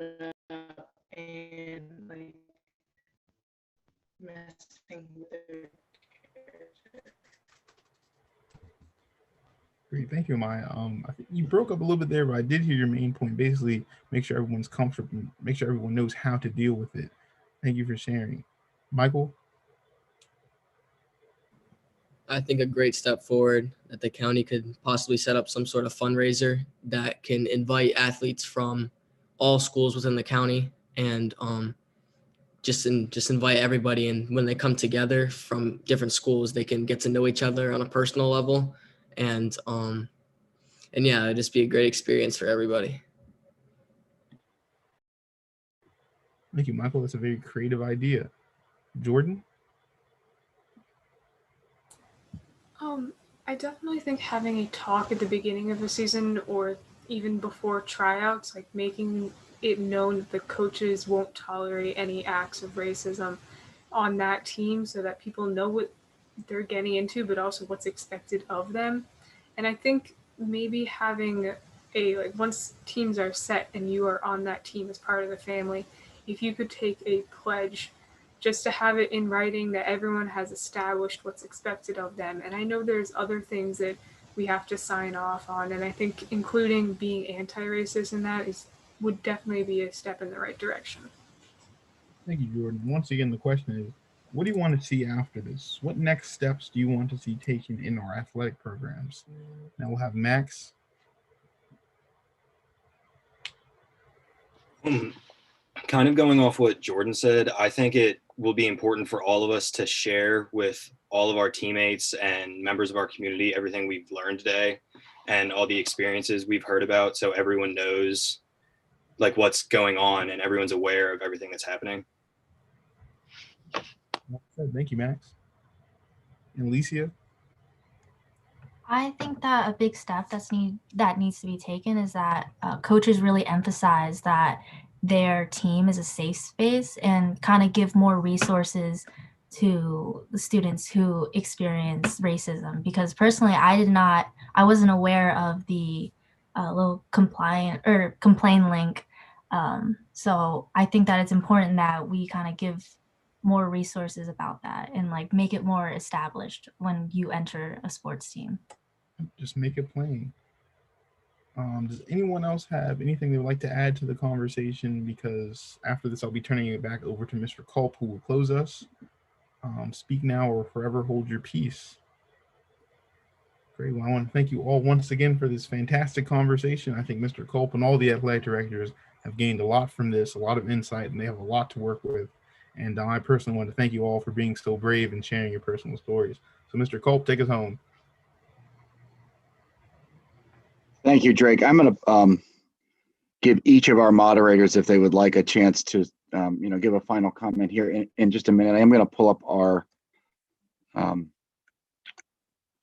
up and like messing with their character. Great, thank you, Maya. I think you broke up a little bit there, but I did hear your main point. Basically, make sure everyone's comfortable, make sure everyone knows how to deal with it. Thank you for sharing. Michael? I think a great step forward that the county could possibly set up some sort of fundraiser that can invite athletes from all schools within the county and just invite everybody, and when they come together from different schools, they can get to know each other on a personal level, and yeah, it'd just be a great experience for everybody. Thank you, Michael. That's a very creative idea. Jordan? I definitely think having a talk at the beginning of the season or even before tryouts, like making it known that the coaches won't tolerate any acts of racism on that team so that people know what they're getting into, but also what's expected of them. And I think maybe having like once teams are set and you are on that team as part of the family, if you could take a pledge just to have it in writing that everyone has established what's expected of them. And I know there's other things that we have to sign off on, and I think including being anti-racist in that would definitely be a step in the right direction. Thank you, Jordan. Once again, the question is, what do you want to see after this? What next steps do you want to see taken in our athletic programs? Now we'll have Max. Kind of going off what Jordan said, I think it will be important for all of us to share with all of our teammates and members of our community everything we've learned today and all the experiences we've heard about, so everyone knows like what's going on and everyone's aware of everything that's happening. Thank you, Max. And Alicia? I think that a big step that needs to be taken is that coaches really emphasize that their team is a safe space and kind of give more resources to the students who experience racism. Because personally, I wasn't aware of the little complain link. So I think that it's important that we kind of give more resources about that and like make it more established when you enter a sports team. Just make it plain. Does anyone else have anything they would like to add to the conversation? Because after this, I'll be turning it back over to Mr. Culp, who will close us. Speak now or forever hold your peace. Great. Well, I want to thank you all once again for this fantastic conversation. I think Mr. Culp and all the athletic directors have gained a lot from this, a lot of insight, and they have a lot to work with. And I personally want to thank you all for being so brave and sharing your personal stories. So, Mr. Culp, take us home. Thank you, Drake. I'm going to give each of our moderators, if they would like, a chance to, give a final comment here in just a minute. I am going to pull up our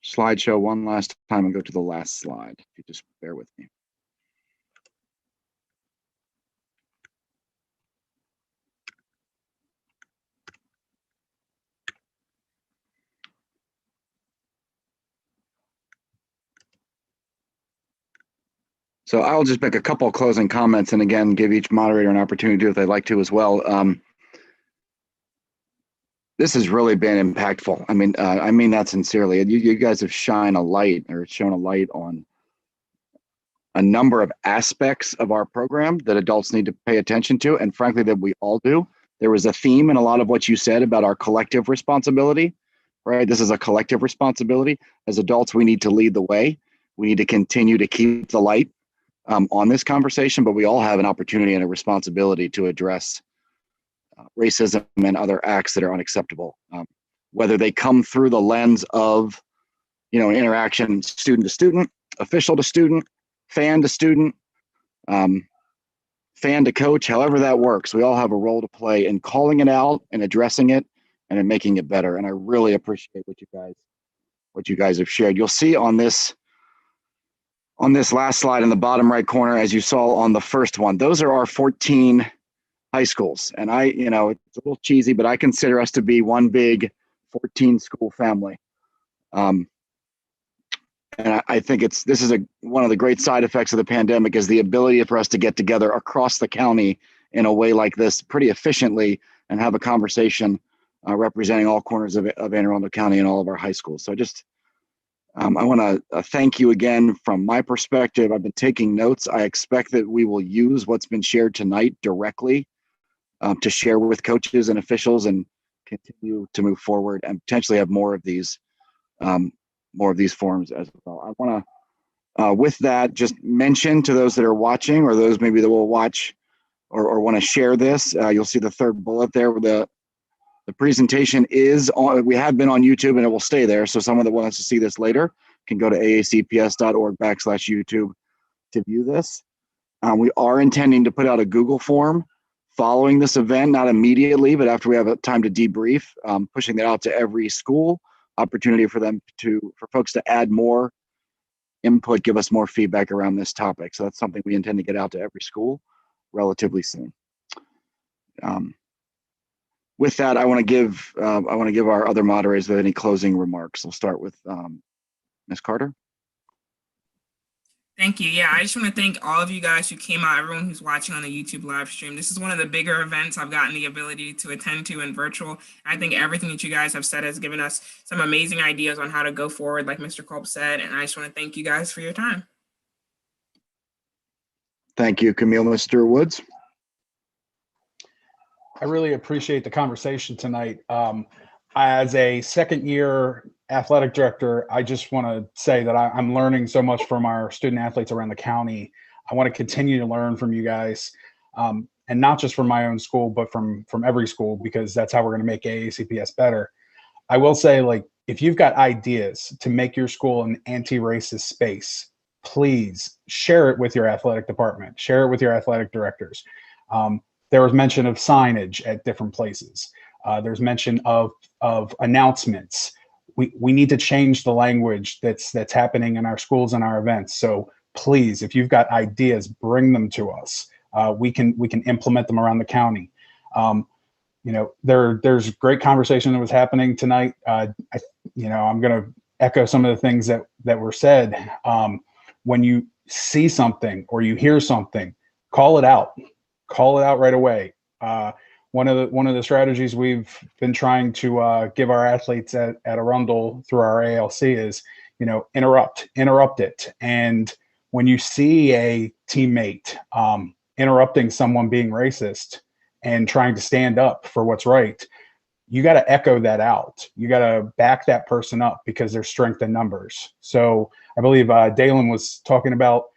slideshow one last time and go to the last slide. If you just bear with me. So I'll just make a couple of closing comments and again, give each moderator an opportunity to do if they'd like to as well. This has really been impactful. I mean that sincerely. You guys have shown a light on a number of aspects of our program that adults need to pay attention to, and frankly, that we all do. There was a theme in a lot of what you said about our collective responsibility, right? This is a collective responsibility. As adults, we need to lead the way. We need to continue to keep the light on this conversation, but we all have an opportunity and a responsibility to address racism and other acts that are unacceptable, whether they come through the lens of, an interaction student to student, official to student, fan to student, fan to coach, however that works. We all have a role to play in calling it out and addressing it and in making it better. And I really appreciate what you guys have shared. You'll see on this last slide in the bottom right corner, as you saw on the first one, those are our 14 high schools. And it's a little cheesy, but I consider us to be one big 14 school family. And I think this is one of the great side effects of the pandemic is the ability for us to get together across the county in a way like this pretty efficiently and have a conversation representing all corners of Anne Arundel County and all of our high schools. So I want to thank you again from my perspective. I've been taking notes. I expect that we will use what's been shared tonight directly to share with coaches and officials and continue to move forward and potentially have more of these forums as well. I want to, with that, just mention to those that are watching or those maybe that will watch or want to share this, you'll see the third bullet there. The presentation is on, we have been on YouTube and it will stay there. So someone that wants to see this later can go to aacps.org/YouTube to view this. We are intending to put out a Google form following this event, not immediately, but after we have a time to debrief, pushing that out to every school, opportunity for folks to add more input, give us more feedback around this topic. So that's something we intend to get out to every school relatively soon. With that, I want to give our other moderators with any closing remarks. We'll start with Ms. Carter. Thank you. Yeah, I just want to thank all of you guys who came out, everyone who's watching on the YouTube live stream. This is one of the bigger events I've gotten the ability to attend to in virtual. I think everything that you guys have said has given us some amazing ideas on how to go forward, like Mr. Culp said, and I just want to thank you guys for your time. Thank you, Camille. Mr. Woods. I really appreciate the conversation tonight. As a second-year athletic director, I just want to say that I'm learning so much from our student athletes around the county. I want to continue to learn from you guys, and not just from my own school, but from every school, because that's how we're going to make AACPS better. I will say, like, if you've got ideas to make your school an anti-racist space, please share it with your athletic department, share it with your athletic directors. There was mention of signage at different places. There's mention of announcements. We need to change the language that's happening in our schools and our events. So please, if you've got ideas, bring them to us. We can implement them around the county. There's great conversation that was happening tonight. I'm going to echo some of the things that were said. When you see something or you hear something, call it out. Call it out right away. One of the strategies we've been trying to give our athletes at Arundel through our ALC is, interrupt it. And when you see a teammate interrupting someone being racist and trying to stand up for what's right, you got to echo that out. You got to back that person up, because there's strength in numbers. So I believe Dalen was talking about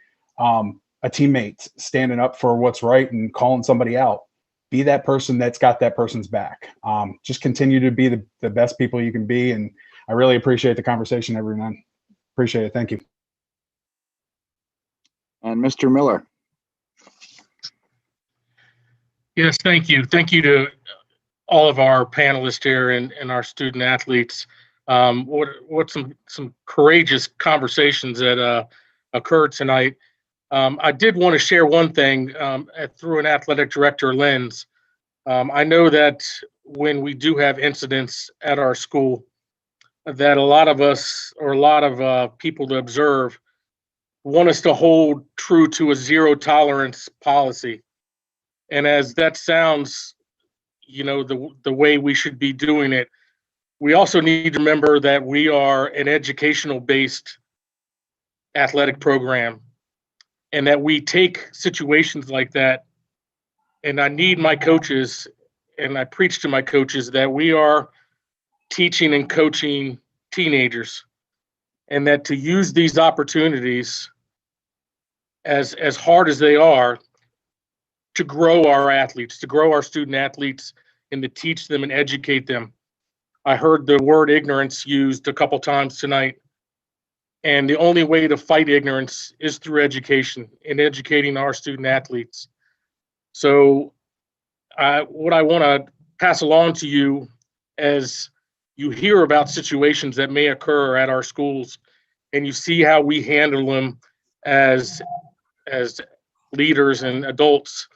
a teammate standing up for what's right and calling somebody out. Be that person that's got that person's back. Just continue to be the best people you can be. And I really appreciate the conversation, everyone. Appreciate it. Thank you. And Mr. Mueller. Yes, thank you. Thank you to all of our panelists here and our student athletes. What some courageous conversations that occurred tonight. I did want to share one thing through an athletic director lens. I know that when we do have incidents at our school, that a lot of us, or a lot of people to observe, want us to hold true to a zero tolerance policy. And as that sounds, the way we should be doing it, we also need to remember that we are an educational based athletic program, and that we take situations like that. And I need my coaches, and I preach to my coaches, that we are teaching and coaching teenagers, and that to use these opportunities as hard as they are to grow our athletes, to grow our student athletes, and to teach them and educate them. I heard the word ignorance used a couple times tonight. And the only way to fight ignorance is through education and educating our student athletes. So what I want to pass along to you, as you hear about situations that may occur at our schools and you see how we handle them as leaders and adults,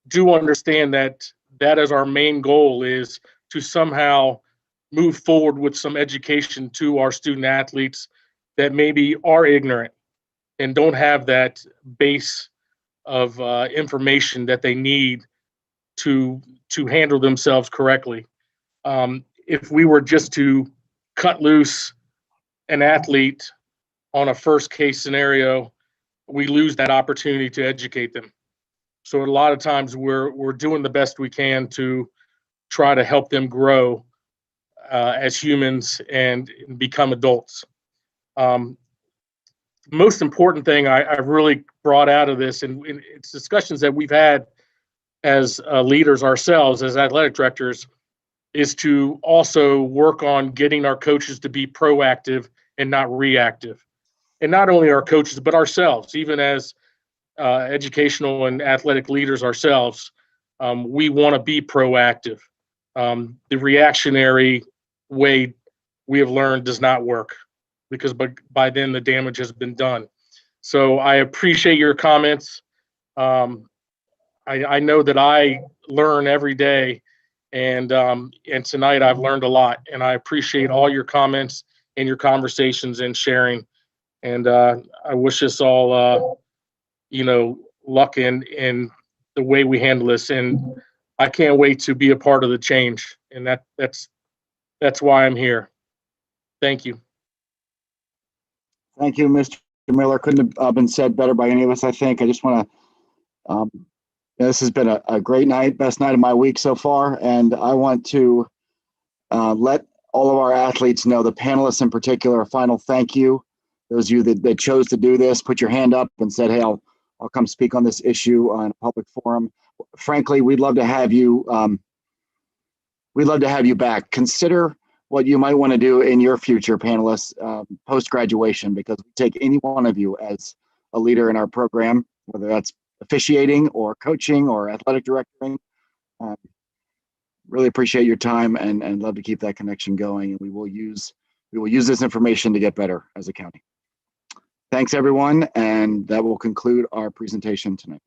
do understand that is our main goal, is to somehow move forward with some education to our student athletes that maybe are ignorant and don't have that base of information that they need to handle themselves correctly. If we were just to cut loose an athlete on a first case scenario, we lose that opportunity to educate them. So a lot of times we're doing the best we can to try to help them grow as humans and become adults. Most important thing I really brought out of this, and it's discussions that we've had as leaders ourselves, as athletic directors, is to also work on getting our coaches to be proactive and not reactive. And not only our coaches, but ourselves, even as educational and athletic leaders ourselves, we want to be proactive. The reactionary way, we have learned, does not work, because by then the damage has been done. So I appreciate your comments. I know that I learn every day, and tonight I've learned a lot, and I appreciate all your comments and your conversations and sharing. And I wish us all, luck in the way we handle this. And I can't wait to be a part of the change. And that's why I'm here. Thank you. Thank you, Mr. Mueller. Couldn't have been said better by any of us, I think. I just want to, this has been a great night, best night of my week so far. And I want to let all of our athletes know, the panelists in particular, a final thank you. Those of you that chose to do this, put your hand up and said, hey, I'll come speak on this issue on a public forum. Frankly, we'd love to have you. We'd love to have you back. Consider what you might want to do in your future, panelists, post-graduation, because we take any one of you as a leader in our program, whether that's officiating or coaching or athletic directing. Really appreciate your time and love to keep that connection going. And we will use this information to get better as a county. Thanks, everyone, and that will conclude our presentation tonight.